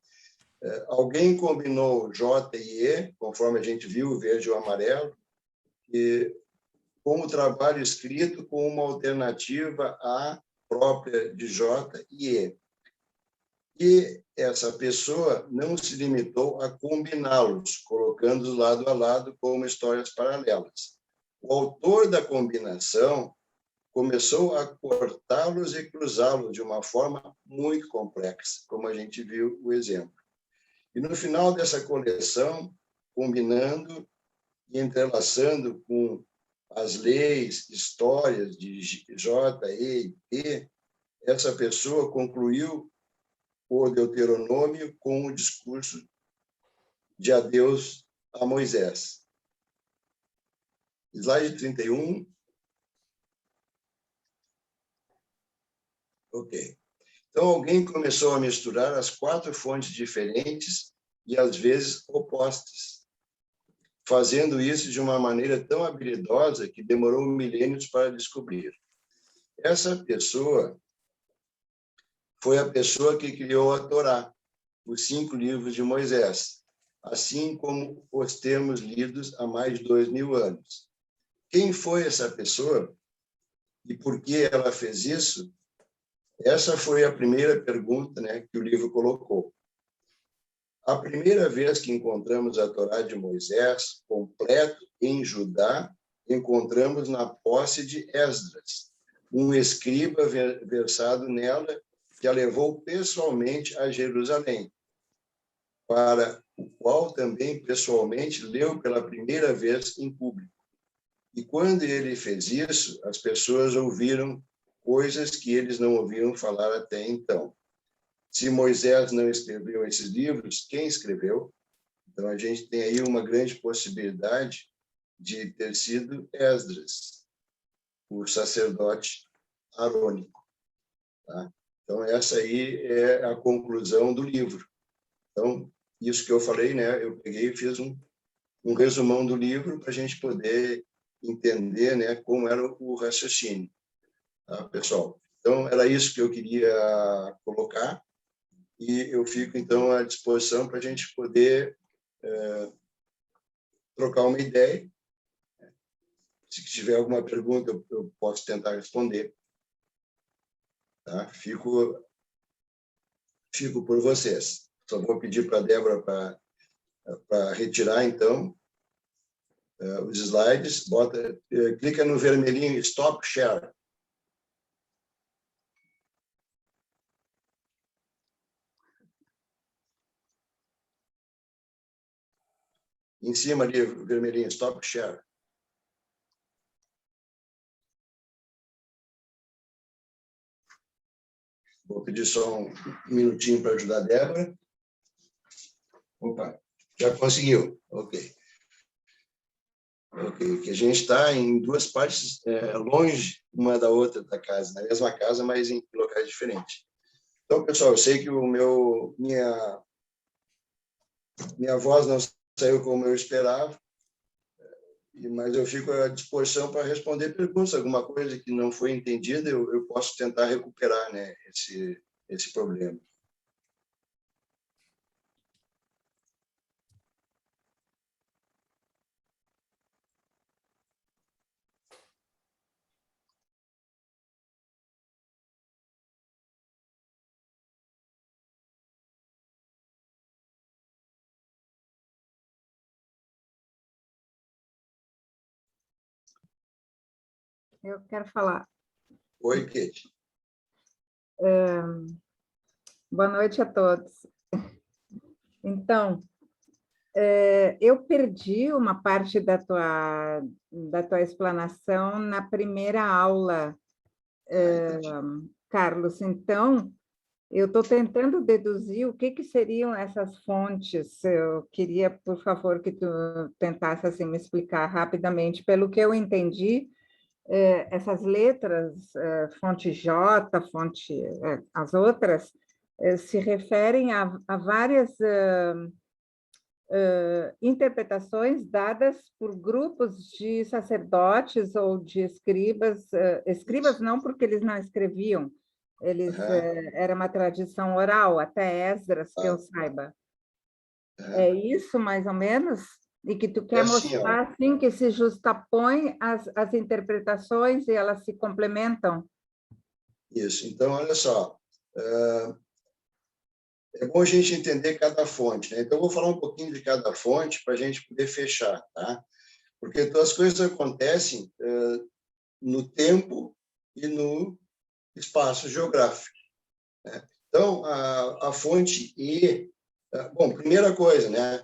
Alguém combinou J e E, conforme a gente viu, o verde e o amarelo, com o trabalho escrito com uma alternativa à própria de J e E. E essa pessoa não se limitou a combiná-los, colocando-os lado a lado como histórias paralelas. O autor da combinação começou a cortá-los e cruzá-los de uma forma muito complexa, como a gente viu o exemplo. E no final dessa coleção, combinando e entrelaçando com as leis, histórias de J, E e P, essa pessoa concluiu o Deuteronômio com o discurso de adeus a Moisés. Slide 31. Ok. Então, alguém começou a misturar as 4 fontes diferentes e, às vezes, opostas, fazendo isso de uma maneira tão habilidosa que demorou milênios para descobrir. Essa pessoa foi a pessoa que criou a Torá, os 5 livros de Moisés, assim como os temos lidos há mais de 2000 anos. Quem foi essa pessoa e por que ela fez isso? Essa foi a primeira pergunta, né, que o livro colocou. A primeira vez que encontramos a Torá de Moisés, completo em Judá, encontramos na posse de Esdras, um escriba versado nela, que a levou pessoalmente a Jerusalém, para o qual também pessoalmente leu pela primeira vez em público. E quando ele fez isso, as pessoas ouviram coisas que eles não ouviram falar até então. Se Moisés não escreveu esses livros, quem escreveu? Então, a gente tem aí uma grande possibilidade de ter sido Esdras, o sacerdote arônico. Tá? Então, essa aí é a conclusão do livro. Então, isso que eu falei, né? Eu peguei e fiz um resumão do livro para a gente poder entender, né, como era o raciocínio. Tá, pessoal? Então, era isso que eu queria colocar. E eu fico, então, à disposição para a gente poder trocar uma ideia. Se tiver alguma pergunta, eu posso tentar responder. Tá? Fico por vocês. Só vou pedir para a Débora para retirar, então, os slides. Clica no vermelhinho Stop Share. Em cima ali, vermelhinho, Stop Share. Vou pedir só um minutinho para ajudar a Débora. Opa, já conseguiu. Ok. Ok, que a gente está em duas partes longe uma da outra da casa, na mesma casa, mas em locais diferentes. Então, pessoal, eu sei que minha voz não saiu como eu esperava, mas eu fico à disposição para responder perguntas. Alguma coisa que não foi entendida, eu posso tentar recuperar, né, esse problema. Eu quero falar. Oi, Kate. Boa noite a todos. Então, eu perdi uma parte da tua explanação na primeira aula, Carlos. Então, eu estou tentando deduzir o que seriam essas fontes. Eu queria, por favor, que tu tentasse assim, me explicar rapidamente. Pelo que eu entendi, essas letras, fonte J, fonte, as outras, se referem a várias interpretações dadas por grupos de sacerdotes ou de escribas. Escribas não, porque eles não escreviam, era uma tradição oral, até Esdras, que eu saiba. É isso, mais ou menos? E que tu quer assim, mostrar assim, que se justapõem as interpretações e elas se complementam? Isso. Então, olha só. É bom a gente entender cada fonte, né? Então, eu vou falar um pouquinho de cada fonte para a gente poder fechar, tá? Porque as coisas acontecem no tempo e no espaço geográfico, né? Então, a fonte E... Bom, primeira coisa, né?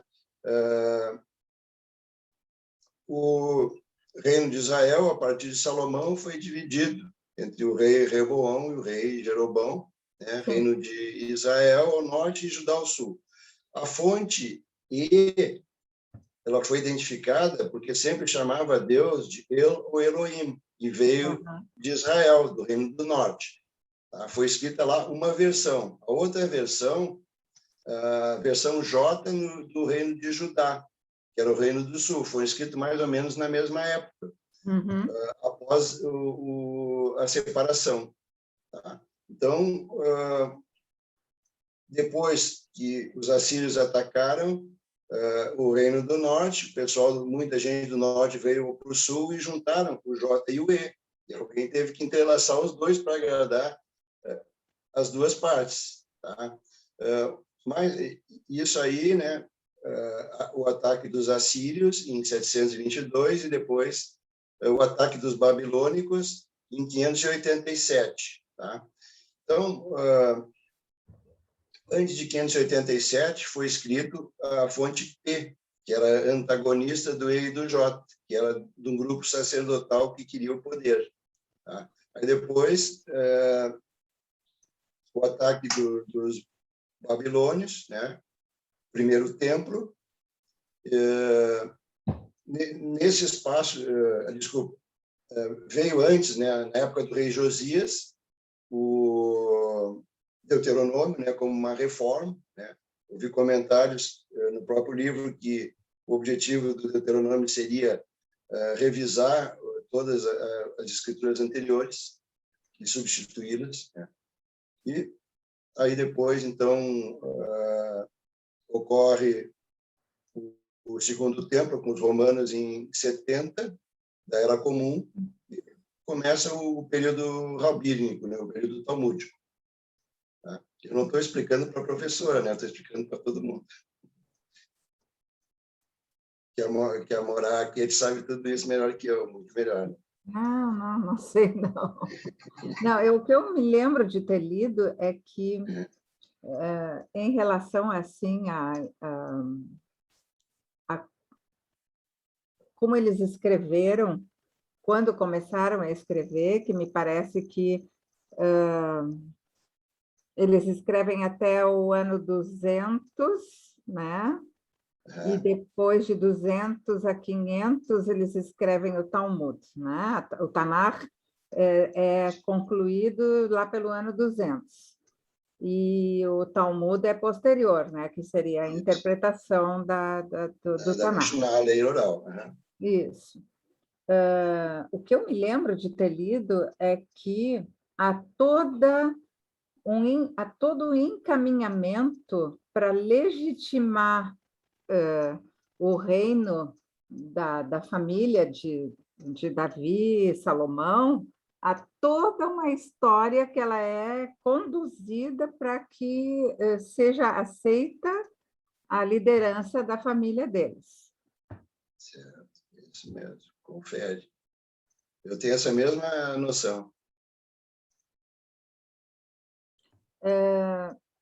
O reino de Israel, a partir de Salomão, foi dividido entre o rei Reboão e o rei Jeroboão, né? Reino de Israel ao norte e Judá ao sul. A fonte E, ela foi identificada porque sempre chamava Deus de El ou Elohim, e veio de Israel, do reino do norte. Tá? Foi escrita lá uma versão. A outra versão, a versão J do reino de Judá, que era o reino do sul, foi escrito mais ou menos na mesma época, após a separação. Tá? Então, depois que os assírios atacaram o reino do norte, muita gente do norte veio para o sul e juntaram o J e o E. E alguém teve que entrelaçar os dois para agradar as duas partes. Tá? Mas isso aí, né, o ataque dos assírios em 722 e depois o ataque dos babilônicos em 587, tá? Então, antes de 587 foi escrito a fonte P, que era antagonista do E e do J, que era de um grupo sacerdotal que queria o poder, tá? Aí depois o ataque dos babilônios, né? Primeiro templo, nesse espaço, desculpa, veio antes, né? Na época do rei Josias, o Deuteronômio, né? Como uma reforma, né? Eu vi comentários no próprio livro que o objetivo do Deuteronômio seria revisar todas as escrituras anteriores e substituí-las, né? E aí depois, então, ocorre o segundo templo com os romanos em 70 da Era Comum, e começa o período rabínico, né? O período talmúdico. Tá? Eu não estou explicando para a professora, né? Estou explicando para todo mundo. Quer morar aqui, ele sabe tudo isso melhor que eu, muito melhor. Não sei, não. Não, o que eu me lembro de ter lido é que, em relação, assim, como eles escreveram, quando começaram a escrever, que me parece que eles escrevem até o ano 200, né? E depois de 200 a 500, eles escrevem o Talmud, né? O Tanakh é concluído lá pelo ano 200. E o Talmud é posterior, né? Que seria a interpretação do Da Tanakh. Mishnah, lei oral. Isso. O que eu me lembro de ter lido é que há todo um encaminhamento para legitimar o reino da família de Davi, Salomão, há toda uma história que ela é conduzida para que seja aceita a liderança da família deles. Certo, isso mesmo, confere. Eu tenho essa mesma noção.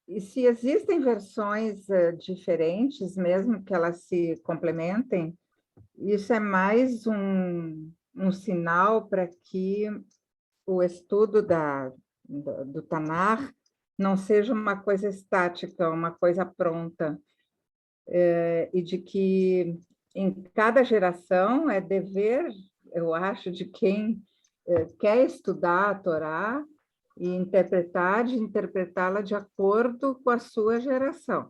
E se existem versões diferentes, mesmo que elas se complementem, isso é mais um sinal para que o estudo do Tanakh não seja uma coisa estática, uma coisa pronta, e de que em cada geração é dever, eu acho, de quem quer estudar a Torá e interpretá-la de acordo com a sua geração,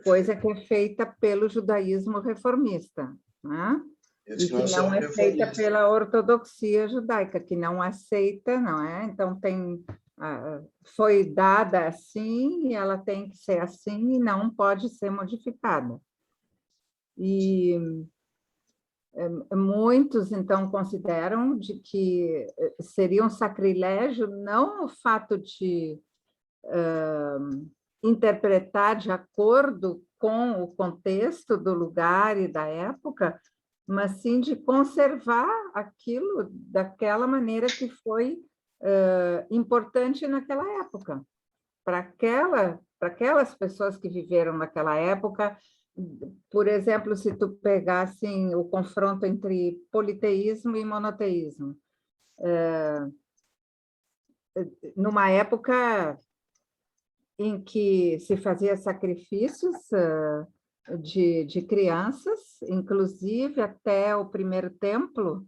coisa que é feita pelo judaísmo reformista, né? E que não é feita pela ortodoxia judaica, que não aceita, não é? Então, foi dada assim, e ela tem que ser assim, e não pode ser modificada. E muitos, então, consideram de que seria um sacrilégio não o fato de interpretar de acordo com o contexto do lugar e da época, mas sim de conservar aquilo daquela maneira que foi importante naquela época. Para aquelas pessoas que viveram naquela época, por exemplo, se tu pegasse o confronto entre politeísmo e monoteísmo, numa época em que se fazia sacrifícios de crianças, inclusive até o primeiro templo,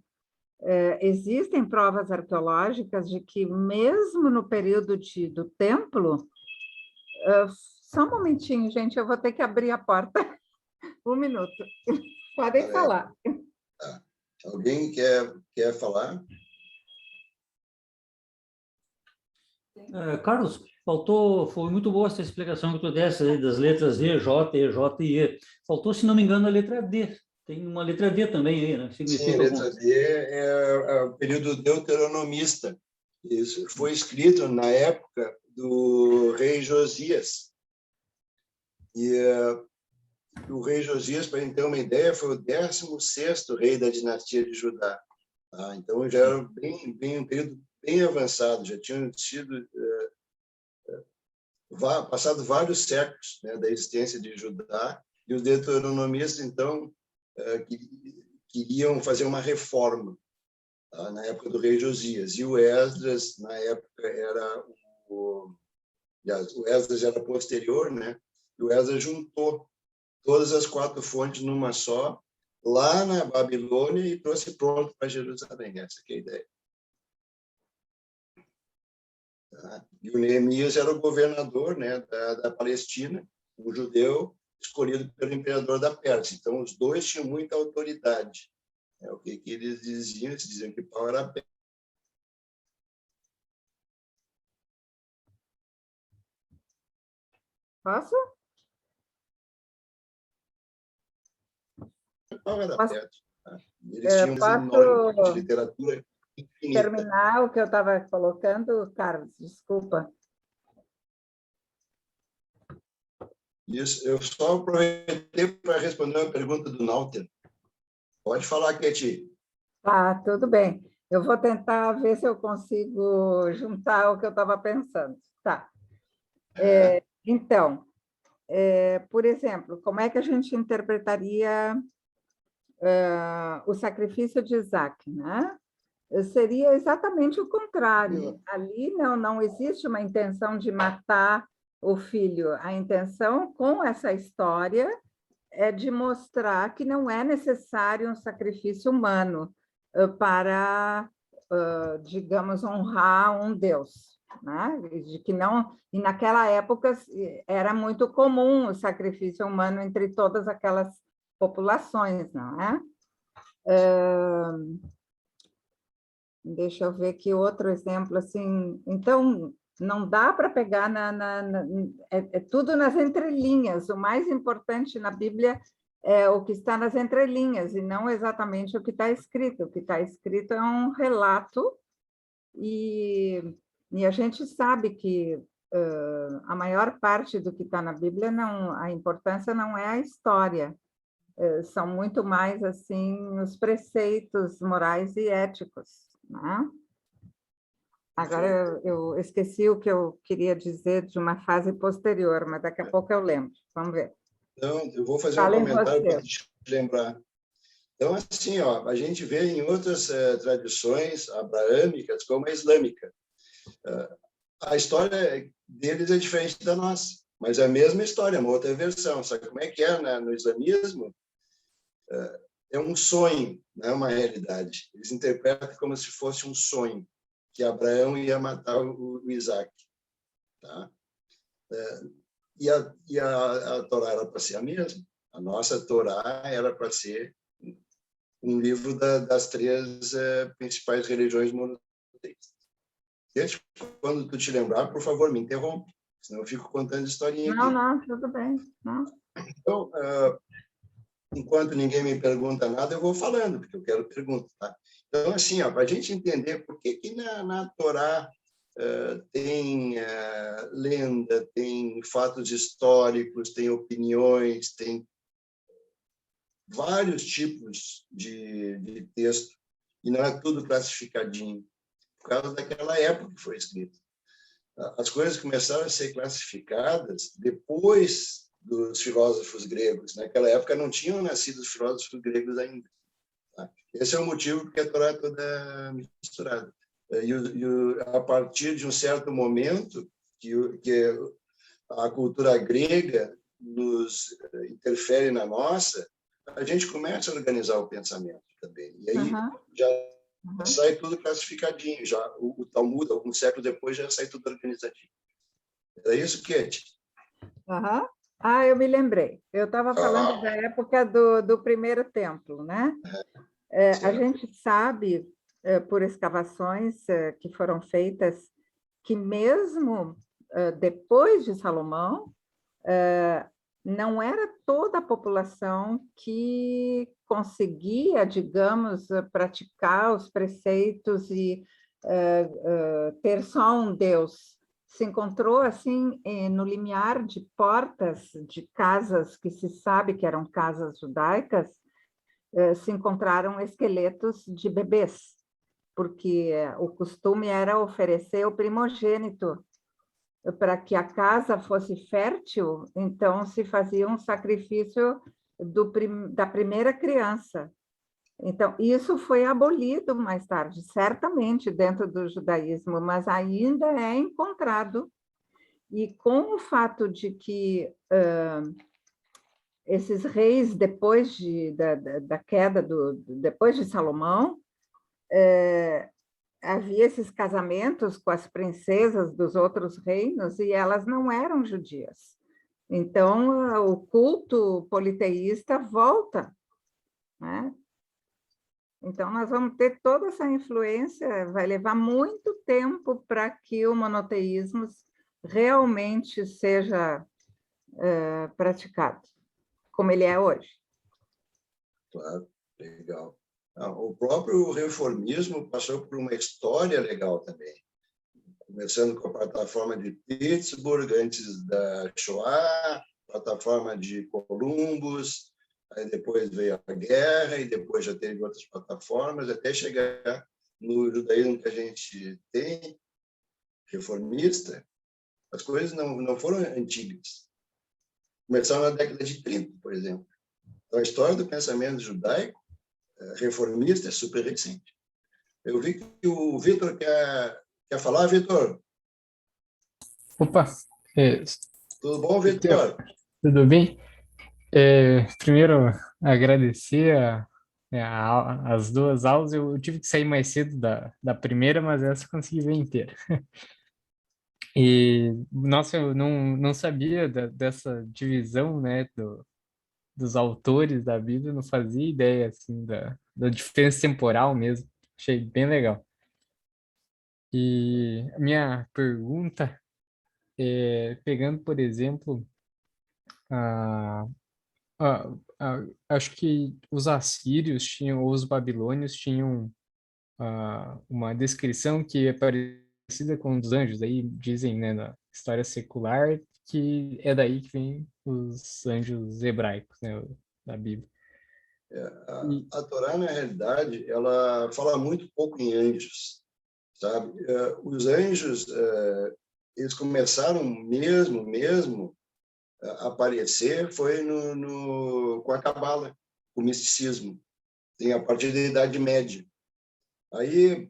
existem provas arqueológicas de que, mesmo no período do templo... Só um momentinho, gente, eu vou ter que abrir a porta. Um minuto. Podem falar. Tá. Alguém quer falar? Carlos, foi muito boa essa explicação que tu desse aí das letras E, J, E, J e E. Faltou, se não me engano, a letra D. Tem uma letra D também aí, né? Sim, a letra D é o período deuteronomista. Isso foi escrito na época do rei Josias. E o rei Josias, para a gente ter uma ideia, foi o 16º rei da dinastia de Judá. Tá? Então, já era um período bem avançado, já tinham sido passado vários séculos, né, da existência de Judá, e os deuteronomistas, então, queriam fazer uma reforma, tá, na época do rei Josias. E o Esdras, na época, era o Esdras era posterior, né? E o Esdras juntou todas as 4 fontes numa só, lá na Babilônia, e trouxe pronto para Jerusalém. Essa que é a ideia. Tá? E o Neemias era o governador, né, da Palestina, um judeu escolhido pelo imperador da Pérsia. Então, os dois tinham muita autoridade. O que eles diziam? Eles diziam que pau era pé. Posso? Pau era Posso- perto. Tá? Eles tinham posso de literatura infinita. terminar o que eu estava colocando, Carlos? Desculpa. Isso, eu só aproveitei para responder uma pergunta do Nauter. Pode falar, Keti. Tá, tudo bem. Eu vou tentar ver se eu consigo juntar o que eu estava pensando. Tá. Então, por exemplo, como é que a gente interpretaria o sacrifício de Isaac, né? Seria exatamente o contrário. Ali não existe uma intenção de matar o filho. A intenção com essa história é de mostrar que não é necessário um sacrifício humano para, digamos, honrar um Deus, né? De que não, e naquela época era muito comum o sacrifício humano entre todas aquelas populações, não é? Deixa eu ver aqui outro exemplo, assim, então não dá para pegar é tudo nas entrelinhas, o mais importante na Bíblia é o que está nas entrelinhas, e não exatamente o que está escrito. O que está escrito é um relato, e a gente sabe que a maior parte do que está na Bíblia, a importância não é a história, são muito mais assim os preceitos morais e éticos, né? Agora eu esqueci o que eu queria dizer de uma fase posterior, mas daqui a pouco eu lembro. Vamos ver. Então, eu vou fazer Falem um comentário para vocês. te lembrar. Então, assim, ó, a gente vê em outras tradições abraâmicas, como a islâmica. A história deles é diferente da nossa, mas é a mesma história, uma outra versão. Sabe como é que é, né? No islamismo? É um sonho, não é uma realidade. Eles interpretam como se fosse um sonho, que Abraão ia matar o Isaac. Tá? E a Torá era para ser a mesma. A nossa Torá era para ser um livro das 3 principais religiões monoteístas. Quando tu te lembrar, por favor, me interrompe, senão eu fico contando historinha aqui. Não, tudo bem. Não. Então, enquanto ninguém me pergunta nada, eu vou falando, porque eu quero perguntar. Tá? Então, assim, para a gente entender por que na Torá tem lenda, tem fatos históricos, tem opiniões, tem vários tipos de texto, e não é tudo classificadinho, por causa daquela época que foi escrito. As coisas começaram a ser classificadas depois dos filósofos gregos. Naquela época não tinham nascido os filósofos gregos ainda. Tá? Esse é o motivo porque a Torá é toda misturada. A partir de um certo momento que a cultura grega nos interfere na nossa, a gente começa a organizar o pensamento também. E aí já sai tudo classificadinho. Já o Talmud, alguns séculos depois, já sai tudo organizadinho. Era isso, Kate? Eu me lembrei. Eu estava falando da época do primeiro templo, né? A gente sabe, por escavações que foram feitas, que mesmo depois de Salomão, não era toda a população que conseguia, digamos, praticar os preceitos e ter só um Deus. se encontrou assim no limiar de portas de casas que se sabe que eram casas judaicas, se encontraram esqueletos de bebês, porque o costume era oferecer o primogênito para que a casa fosse fértil, então se fazia um sacrifício da primeira criança. Então, isso foi abolido mais tarde, certamente dentro do judaísmo, mas ainda é encontrado. E com o fato de que esses reis, depois da queda, depois de Salomão, havia esses casamentos com as princesas dos outros reinos e elas não eram judias. Então, o culto politeísta volta, né? Então, nós vamos ter toda essa influência, vai levar muito tempo para que o monoteísmo realmente seja praticado, como ele é hoje. Claro, legal. O próprio reformismo passou por uma história legal também, começando com a plataforma de Pittsburgh, antes da Shoah, plataforma de Columbus, aí depois veio a guerra, e depois já teve outras plataformas, até chegar no judaísmo que a gente tem, reformista. As coisas não foram antigas. Começaram na década de 30, por exemplo. Então, a história do pensamento judaico reformista é super recente. Eu vi que o Vitor quer falar, Vitor? Opa, Tudo bom, Vitor? tudo bem? Primeiro, agradecer as duas aulas. Eu tive que sair mais cedo da primeira, mas essa eu consegui ver inteira. E, nossa, eu não sabia dessa divisão, né, dos autores da Bíblia, não fazia ideia, assim, da diferença temporal mesmo. Achei bem legal. E a minha pergunta pegando, por exemplo, a acho que os assírios tinham, ou os babilônios tinham uma descrição que é parecida com os anjos, aí dizem, né, na história secular, que é daí que vem os anjos hebraicos, né, da Bíblia. A Torá, na realidade, ela fala muito pouco em anjos, sabe? Os anjos, eles começaram mesmo a aparecer foi com a Cabala, o misticismo, tem a partir da Idade Média. Aí,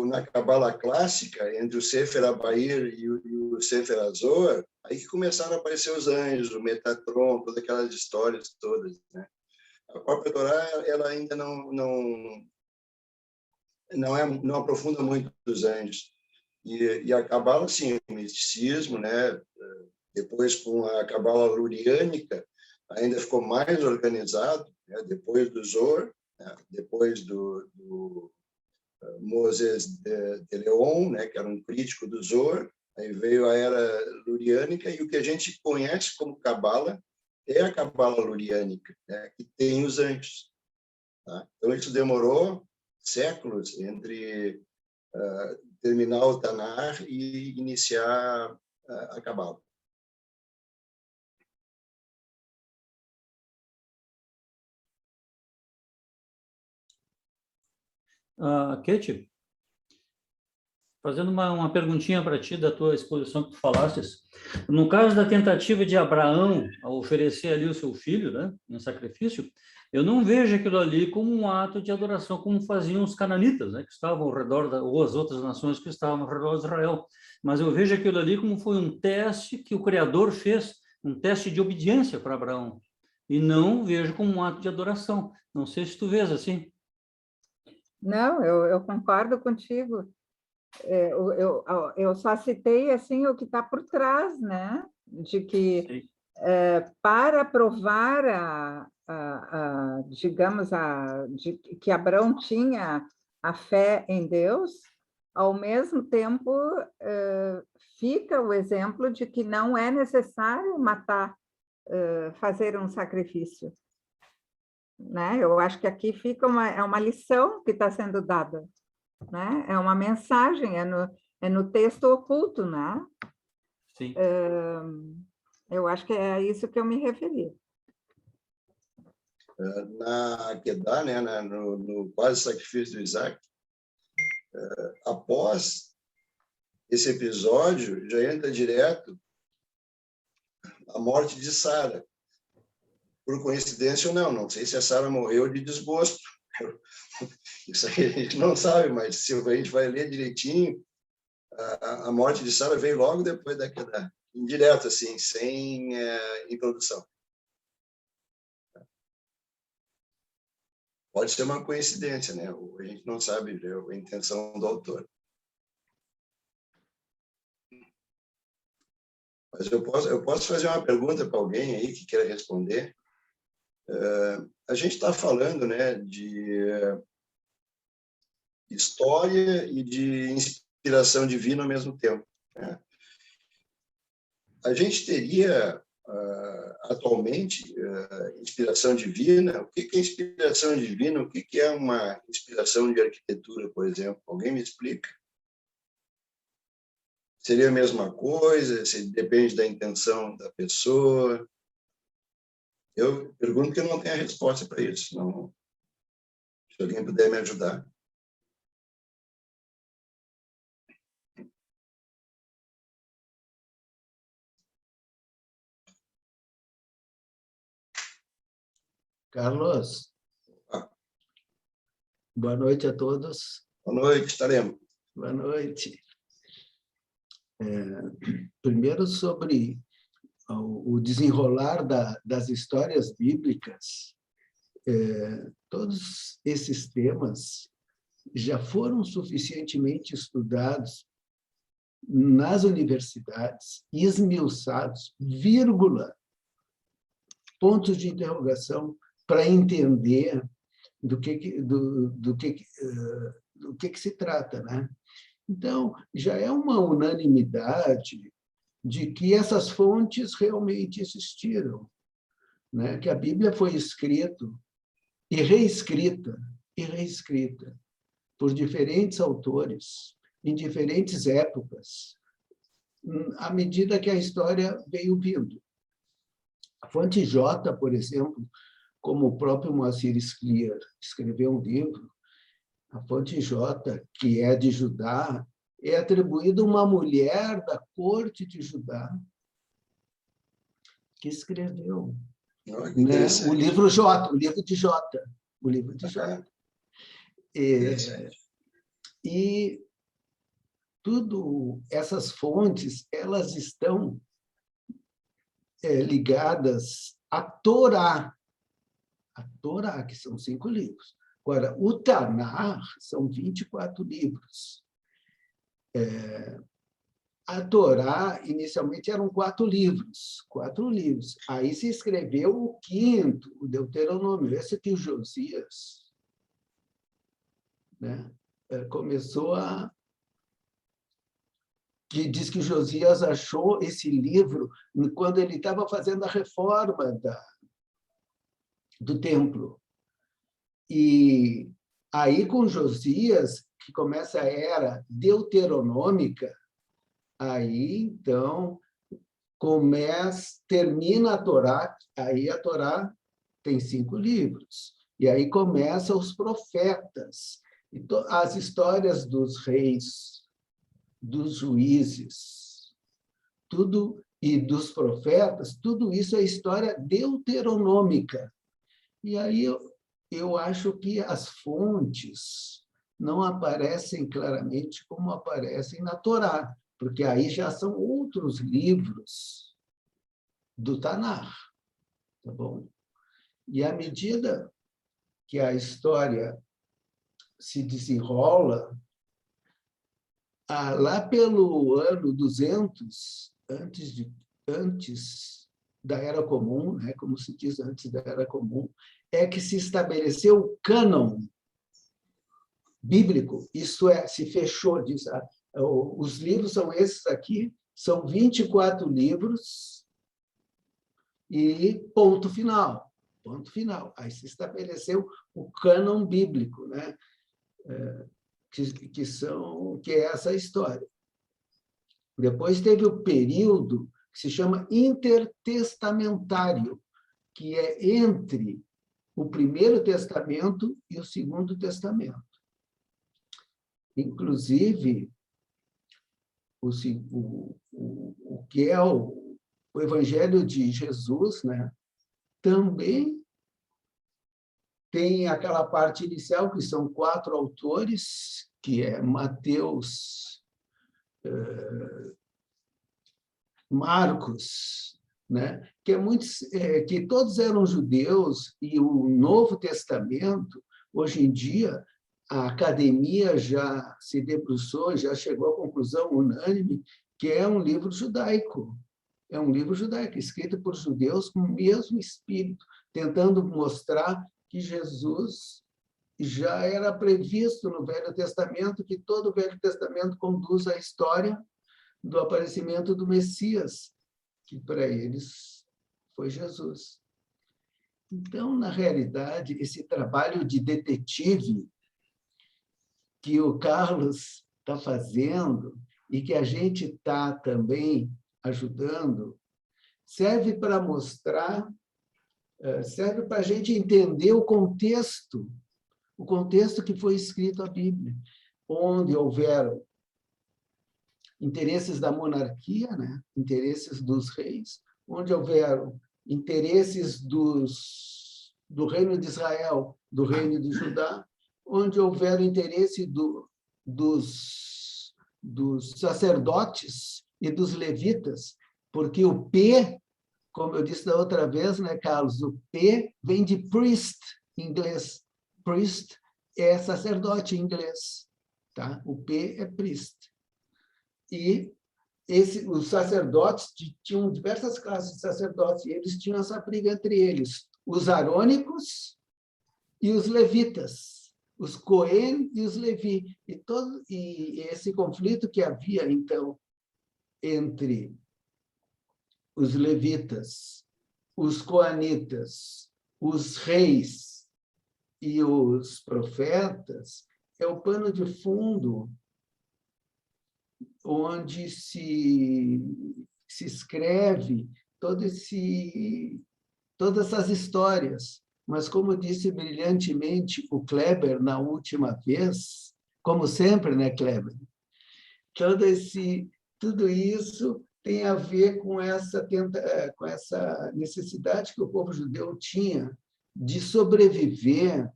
na Cabala clássica, entre o Sefer Abair e o Sefer Azoar, aí que começaram a aparecer os anjos, o Metatron, todas aquelas histórias todas, né? A própria Torá, ela ainda não aprofunda muito os anjos. E a Cabala, sim, o misticismo, né? Depois, com a Cabala luriânica, ainda ficou mais organizado, né? Depois do Zohar, né? Depois do Moses de Leon, né? Que era um crítico do Zohar, aí veio a era luriânica, e o que a gente conhece como Cabala é a Cabala luriânica, né? Que tem os anjos. Tá? Então, isso demorou séculos entre terminar o Tanar e iniciar a Cabala. Kate, fazendo uma perguntinha para ti da tua exposição que tu falastes. No caso da tentativa de Abraão a oferecer ali o seu filho, né, em sacrifício, eu não vejo aquilo ali como um ato de adoração, como faziam os cananitas, né, que estavam ao redor, ou as outras nações que estavam ao redor de Israel. Mas eu vejo aquilo ali como foi um teste que o Criador fez, um teste de obediência para Abraão. E não vejo como um ato de adoração. Não sei se tu vês assim. Não, eu concordo contigo. Eu só citei assim o que está por trás, né? De que para provar digamos, de que Abraão tinha a fé em Deus, ao mesmo tempo fica o exemplo de que não é necessário matar, fazer um sacrifício. Né? Eu acho que aqui fica uma lição que está sendo dada, né? É uma mensagem, É no texto oculto, né? Sim. Eu acho que é a isso que eu me referi. Na Akedah, né, no quase sacrifício do Isaac, após esse episódio, já entra direto a morte de Sara. Por coincidência ou não, não sei se a Sara morreu de desgosto. Isso aí a gente não sabe, mas se a gente vai ler direitinho, a morte de Sara veio logo depois da Akedah, indireto, assim, sem introdução. Pode ser uma coincidência, né? A gente não sabe a intenção do autor. Mas eu posso fazer uma pergunta para alguém aí que queira responder. A gente está falando, né, de história e de inspiração divina ao mesmo tempo, né? A gente teria atualmente inspiração divina. O que é inspiração divina? O que é uma inspiração de arquitetura, por exemplo? Alguém me explica? Seria a mesma coisa? Depende da intenção da pessoa? Eu pergunto que eu não tenho a resposta para isso. Não. Se alguém puder me ajudar. Carlos, boa noite a todos. Boa noite, estaremos. Boa noite. Primeiro, sobre o desenrolar das histórias bíblicas, todos esses temas já foram suficientemente estudados nas universidades, esmiuçados, vírgula, pontos de interrogação, para entender do que se trata, né? Então, já é uma unanimidade de que essas fontes realmente existiram, né? Que a Bíblia foi escrita e reescrita por diferentes autores, em diferentes épocas, à medida que a história veio vindo. A fonte J, por exemplo, como o próprio Moacir Scliar escreveu um livro, a fonte J, que é de Judá, é atribuída a uma mulher da corte de Judá que escreveu, né, o livro J, o livro de J. E tudo essas fontes, elas estão ligadas à Torá, que são 5 livros. Agora, o Tanar são 24 livros. A Torá, inicialmente, eram 4 livros. Aí se escreveu o 5º, o Deuteronômio. Esse aqui, o Josias, né, começou que diz que Josias achou esse livro quando ele estava fazendo a reforma do templo. E aí, com Josias, que começa a era deuteronômica, aí, então, termina a Torá, aí a Torá tem 5 livros. E aí começam os profetas, as histórias dos reis, dos juízes, tudo, e dos profetas, tudo isso é história deuteronômica. E aí eu acho que as fontes não aparecem claramente como aparecem na Torá, porque aí já são outros livros do Tanar, tá bom? E à medida que a história se desenrola, lá pelo ano 200, antes da Era Comum, né, como se diz, antes da Era Comum, é que se estabeleceu o cânon bíblico, isto é, se fechou, diz, os livros são esses aqui, são 24 livros e ponto final. Aí se estabeleceu o cânon bíblico, né, que é essa história. Depois teve o período que se chama intertestamentário, que é entre o Primeiro Testamento e o Segundo Testamento. Inclusive, o que é o Evangelho de Jesus, né, também tem aquela parte inicial, que são 4 autores, que é Mateus, Marcos, né? Que todos eram judeus, e o Novo Testamento, hoje em dia, a academia já se debruçou, já chegou à conclusão unânime que é um livro judaico. É um livro judaico, escrito por judeus com o mesmo espírito, tentando mostrar que Jesus já era previsto no Velho Testamento, que todo o Velho Testamento conduz à história do aparecimento do Messias, que para eles foi Jesus. Então, na realidade, esse trabalho de detetive que o Carlos está fazendo e que a gente está também ajudando, serve para mostrar, serve para a gente entender o contexto que foi escrito a Bíblia, onde houveram interesses da monarquia, né? Interesses dos reis, onde houveram interesses do reino de Israel, do reino de Judá, onde houveram interesse dos sacerdotes e dos levitas, porque o P, como eu disse da outra vez, né, Carlos, o P vem de priest, em inglês. Priest é sacerdote em inglês, tá? O P é priest. E os sacerdotes tinham diversas classes de sacerdotes, e eles tinham essa briga entre eles, os arônicos e os levitas, os Cohen e os Levi. E esse conflito que havia, então, entre os levitas, os coanitas, os reis e os profetas, é o pano de fundo onde se escreve todas essas histórias. Mas, como disse brilhantemente o Kleber na última vez, como sempre, né, Kleber? Tudo isso tem a ver com essa necessidade que o povo judeu tinha de sobreviver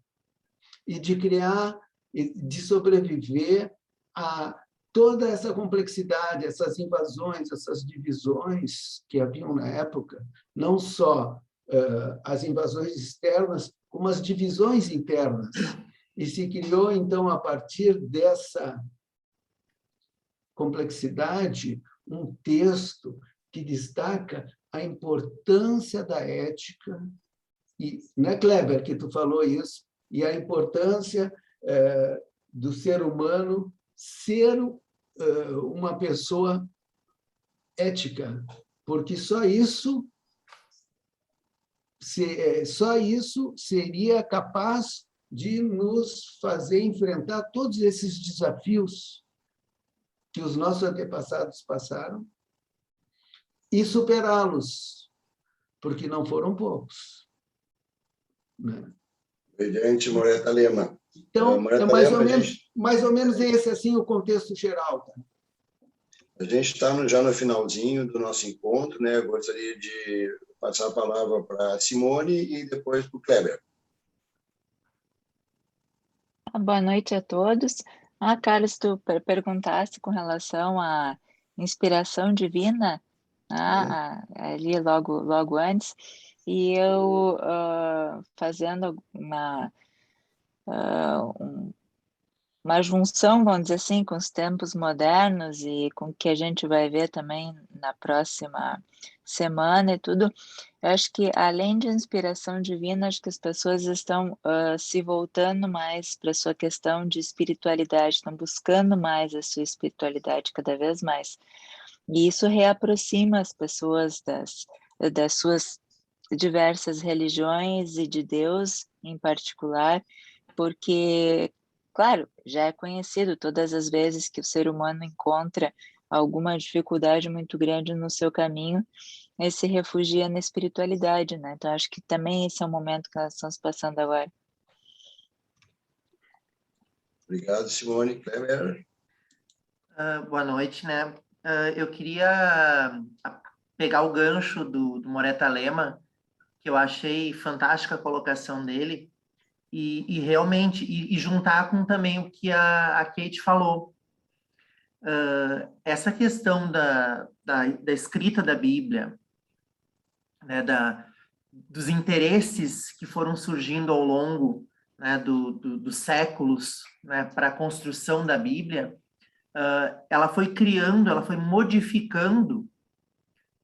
e de sobreviver a toda essa complexidade, essas invasões, essas divisões que haviam na época, não só as invasões externas, como as divisões internas. E se criou, então, a partir dessa complexidade, um texto que destaca a importância da ética, e não é, Kleber, que tu falou isso, e a importância do ser humano ser uma pessoa ética, porque só isso seria capaz de nos fazer enfrentar todos esses desafios que os nossos antepassados passaram e superá-los, porque não foram poucos. Né? Brilhante, Moreta Lema. Então, é mais ou menos esse assim, o contexto geral. Tá? A gente está já no finalzinho do nosso encontro, né? Eu gostaria de passar a palavra para a Simone e depois para o Kleber. Boa noite a todos. Carlos, tu perguntaste com relação à inspiração divina, ali logo antes, e eu fazendo uma junção, vamos dizer assim, com os tempos modernos e com o que a gente vai ver também na próxima semana e tudo, eu acho que, além de inspiração divina, acho que as pessoas estão se voltando mais para a sua questão de espiritualidade, estão buscando mais a sua espiritualidade cada vez mais. E isso reaproxima as pessoas das suas diversas religiões e de Deus em particular, porque, claro, já é conhecido todas as vezes que o ser humano encontra alguma dificuldade muito grande no seu caminho, e se refugia na espiritualidade, né? Então, acho que também esse é o momento que nós estamos passando agora. Obrigado, Simone. Kleber? Boa noite, né? Eu queria pegar o gancho do Moreta Lema, que eu achei fantástica a colocação dele, e realmente, e juntar com também o que a Kate falou. Essa questão da escrita da Bíblia, né, dos interesses que foram surgindo ao longo, né, dos séculos, né, para a construção da Bíblia, ela foi criando, ela foi modificando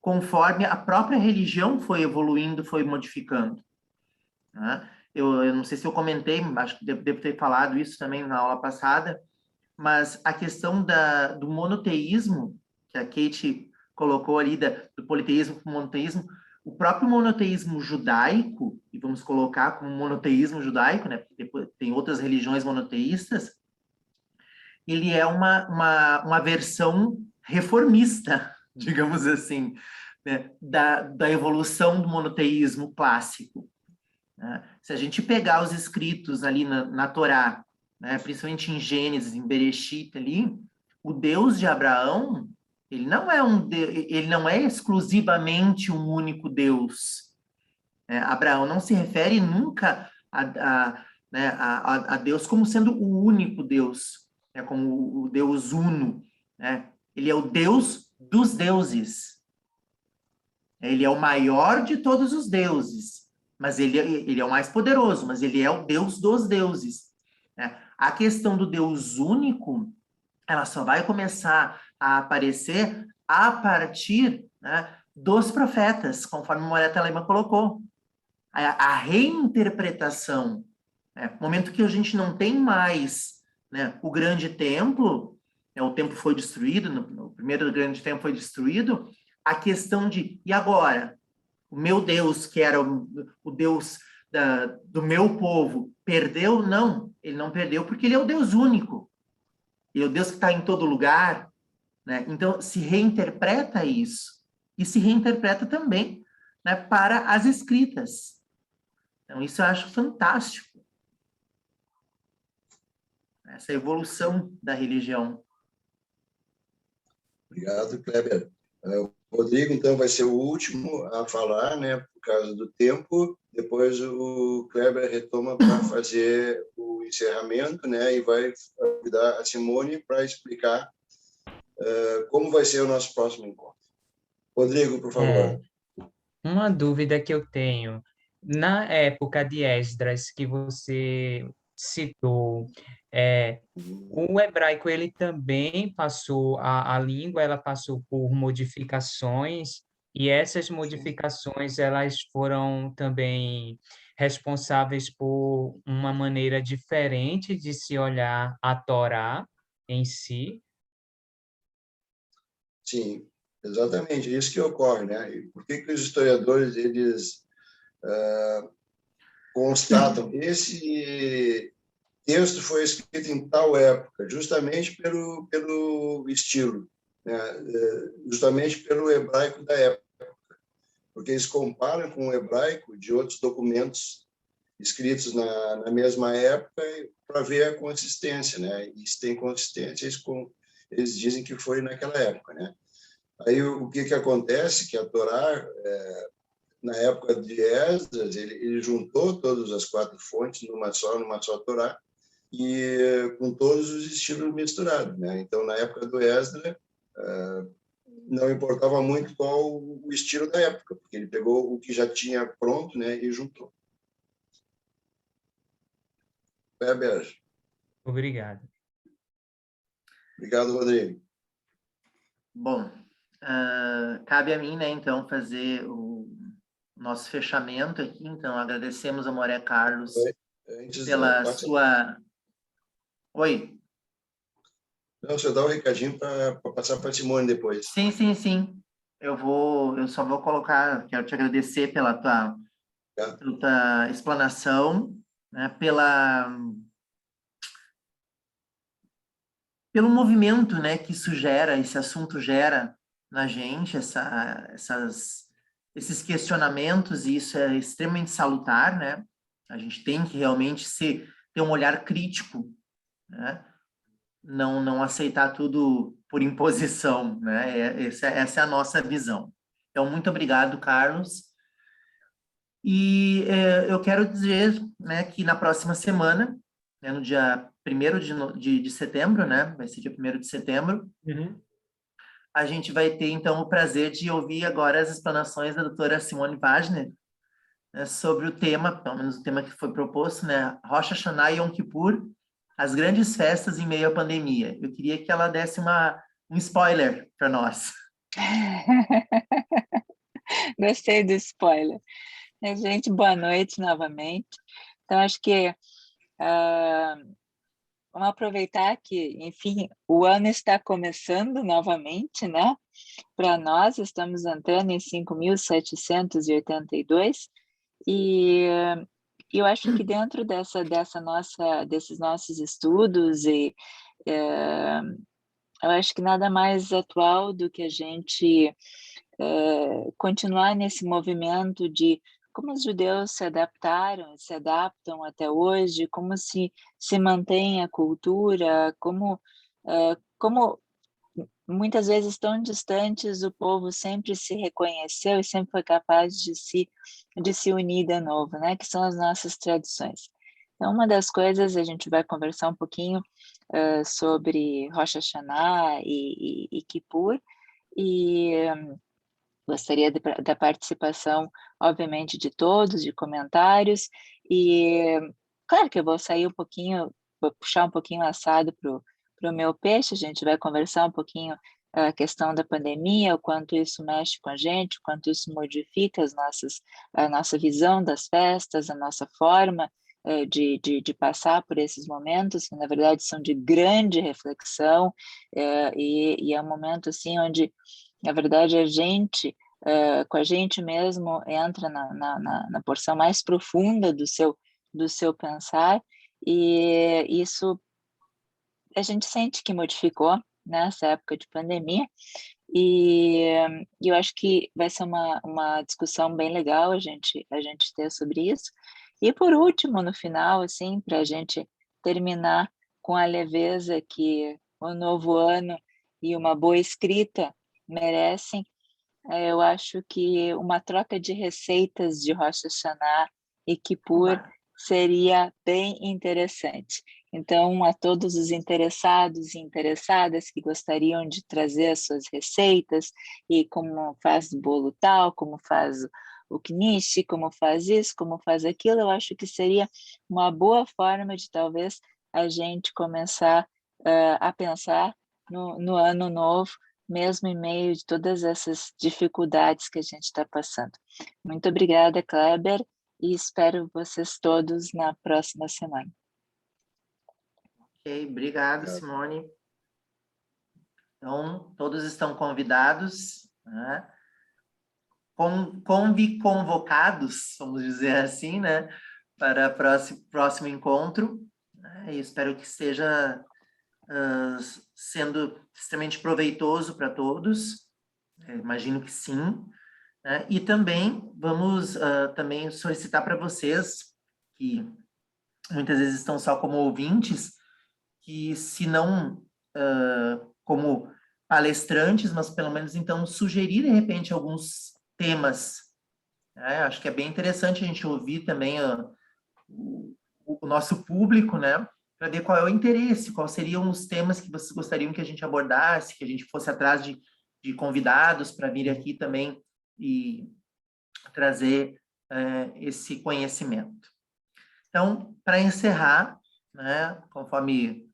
conforme a própria religião foi evoluindo, foi modificando. Né? Eu não sei se eu comentei, acho que devo ter falado isso também na aula passada, mas a questão do monoteísmo, que a Kate colocou ali, do politeísmo para o monoteísmo, o próprio monoteísmo judaico, e vamos colocar como monoteísmo judaico, né? Porque depois tem outras religiões monoteístas, ele é uma versão reformista, digamos assim, né? da evolução do monoteísmo clássico. Né? Se a gente pegar os escritos ali na Torá, né, principalmente em Gênesis, em Bereshit ali, o Deus de Abraão, ele não é exclusivamente um único Deus. Abraão não se refere nunca a Deus como sendo o único Deus, né, como o Deus uno. Né? Ele é o Deus dos deuses. Ele é o maior de todos os deuses, mas ele é o mais poderoso, mas ele é o Deus dos deuses. Né? A questão do Deus único, ela só vai começar a aparecer a partir, né, dos profetas, conforme Moreta Lema colocou. A reinterpretação, né, no momento que a gente não tem mais, né, o grande templo, né, o templo foi destruído, o primeiro grande templo foi destruído, a questão de, e agora? O meu Deus, que era o Deus do meu povo, perdeu? Não, ele não perdeu porque ele é o Deus único. Ele é o Deus que está em todo lugar. Né? Então, se reinterpreta isso. E se reinterpreta também, né, para as escritas. Então, isso eu acho fantástico. Essa evolução da religião. Obrigado, Kleber. O Rodrigo, então, vai ser o último a falar, né, por causa do tempo. Depois o Kleber retoma para fazer o encerramento, né, e vai convidar a Simone para explicar como vai ser o nosso próximo encontro. Rodrigo, por favor. Uma dúvida que eu tenho. Na época de Esdras, que você citou, o hebraico ele também passou, a língua ela passou por modificações, e essas modificações elas foram também responsáveis por uma maneira diferente de se olhar a Torá em si. Sim, exatamente, é isso que ocorre, né? E por que os historiadores eles constatam esse texto foi escrito em tal época, justamente pelo estilo, né? Justamente pelo hebraico da época, porque eles comparam com o hebraico de outros documentos escritos na mesma época para ver a consistência, né? E se tem consistência, eles dizem que foi naquela época, né? Aí o que acontece? Que a Torá, na época de Esdras, ele juntou todas as 4 fontes numa só Torá, e com todos os estilos misturados, né? Então, na época do Esdras, não importava muito qual o estilo da época, porque ele pegou o que já tinha pronto, né, e juntou. Weber. Obrigado. Obrigado, Rodrigo. Bom, cabe a mim, né, então, fazer o nosso fechamento aqui. Então, agradecemos a Moré Carlos pela sua... Oi? Não, você dá um recadinho para passar para a Simone depois. Sim. Eu só vou colocar, quero te agradecer pela tua explanação, né, pelo movimento, né, que isso gera, esse assunto gera na gente, esses questionamentos, e isso é extremamente salutar, né? A gente tem que realmente ter um olhar crítico, né? Não aceitar tudo por imposição, né? Essa é a nossa visão. Então, muito obrigado, Carlos. E eu quero dizer, né, que na próxima semana, né, no dia 1º de setembro, né, vai ser dia 1º de setembro, a gente vai ter, então, o prazer de ouvir agora as explanações da doutora Simone Wagner, né, sobre o tema, pelo menos o tema que foi proposto, né, Rosh Hashanah e Yom Kippur, as grandes festas em meio à pandemia. Eu queria que ela desse um spoiler para nós. Gostei do spoiler. Gente, boa noite novamente. Então, acho que vamos aproveitar que, enfim, o ano está começando novamente, né? Para nós, estamos entrando em 5.782, e eu acho que dentro desses nossos estudos, eu acho que nada mais atual do que a gente continuar nesse movimento de como os judeus se adaptaram, se adaptam até hoje, como se mantém a cultura, como muitas vezes tão distantes, o povo sempre se reconheceu e sempre foi capaz de se unir de novo, né? Que são as nossas tradições. Então, uma das coisas, a gente vai conversar um pouquinho sobre Rosh Hashanah e Kippur, e gostaria da participação, obviamente, de todos, de comentários, e claro que eu vou sair um pouquinho, vou puxar um pouquinho o assado para o meu peixe, a gente vai conversar um pouquinho a questão da pandemia, o quanto isso mexe com a gente, o quanto isso modifica a nossa visão das festas, a nossa forma de passar por esses momentos, que na verdade são de grande reflexão, e é um momento assim onde, na verdade, a gente, com a gente mesmo, entra na porção mais profunda do seu pensar, e isso a gente sente que modificou nessa época de pandemia, e eu acho que vai ser uma discussão bem legal a gente ter sobre isso. E por último, no final, assim, para a gente terminar com a leveza que o novo ano e uma boa escrita merecem, eu acho que uma troca de receitas de Rosh Hashanah e Kippur seria bem interessante. Então, a todos os interessados e interessadas que gostariam de trazer as suas receitas, e como faz o bolo tal, como faz o knish, como faz isso, como faz aquilo, eu acho que seria uma boa forma de talvez a gente começar a pensar no ano novo, mesmo em meio de todas essas dificuldades que a gente está passando. Muito obrigada, Kleber, e espero vocês todos na próxima semana. Ok, obrigado, Simone. Então, todos estão convidados, né? Convocados, vamos dizer assim, né? Para o próximo encontro, né? E espero que esteja sendo extremamente proveitoso para todos. Imagino que sim. Né? E também vamos também solicitar para vocês, que muitas vezes estão só como ouvintes, que se não como palestrantes, mas pelo menos então sugerir de repente alguns temas. Né? Acho que é bem interessante a gente ouvir também o nosso público, né? Para ver qual é o interesse, quais seriam os temas que vocês gostariam que a gente abordasse, que a gente fosse atrás de convidados para vir aqui também e trazer esse conhecimento. Então, para encerrar, né, conforme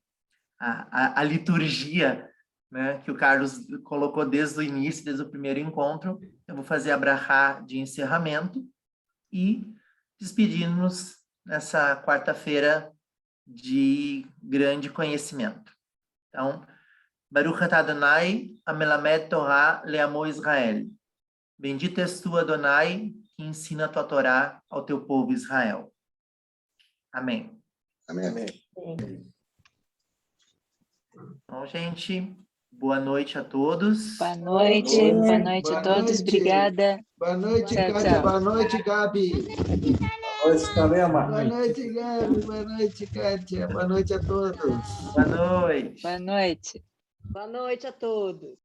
a liturgia, né, que o Carlos colocou desde o início, desde o primeiro encontro, eu vou fazer a brachá de encerramento e despedir-nos nessa quarta-feira de grande conhecimento. Então, Baruch atah Adonai, amelamed Torah leamo Israel. Bendito és tu, Adonai, que ensina a tua Torá ao teu povo Israel. Amém. Amém. Então, Bom, gente, boa noite a todos. Boa noite a todos, obrigada. Boa noite, Tchau, Kátia. tchau. Boa noite, Gabi. Boa noite, Carema. Boa noite, Gabi. Boa noite, Kátia. Boa noite a todos. Boa noite. Boa noite. Boa noite a todos.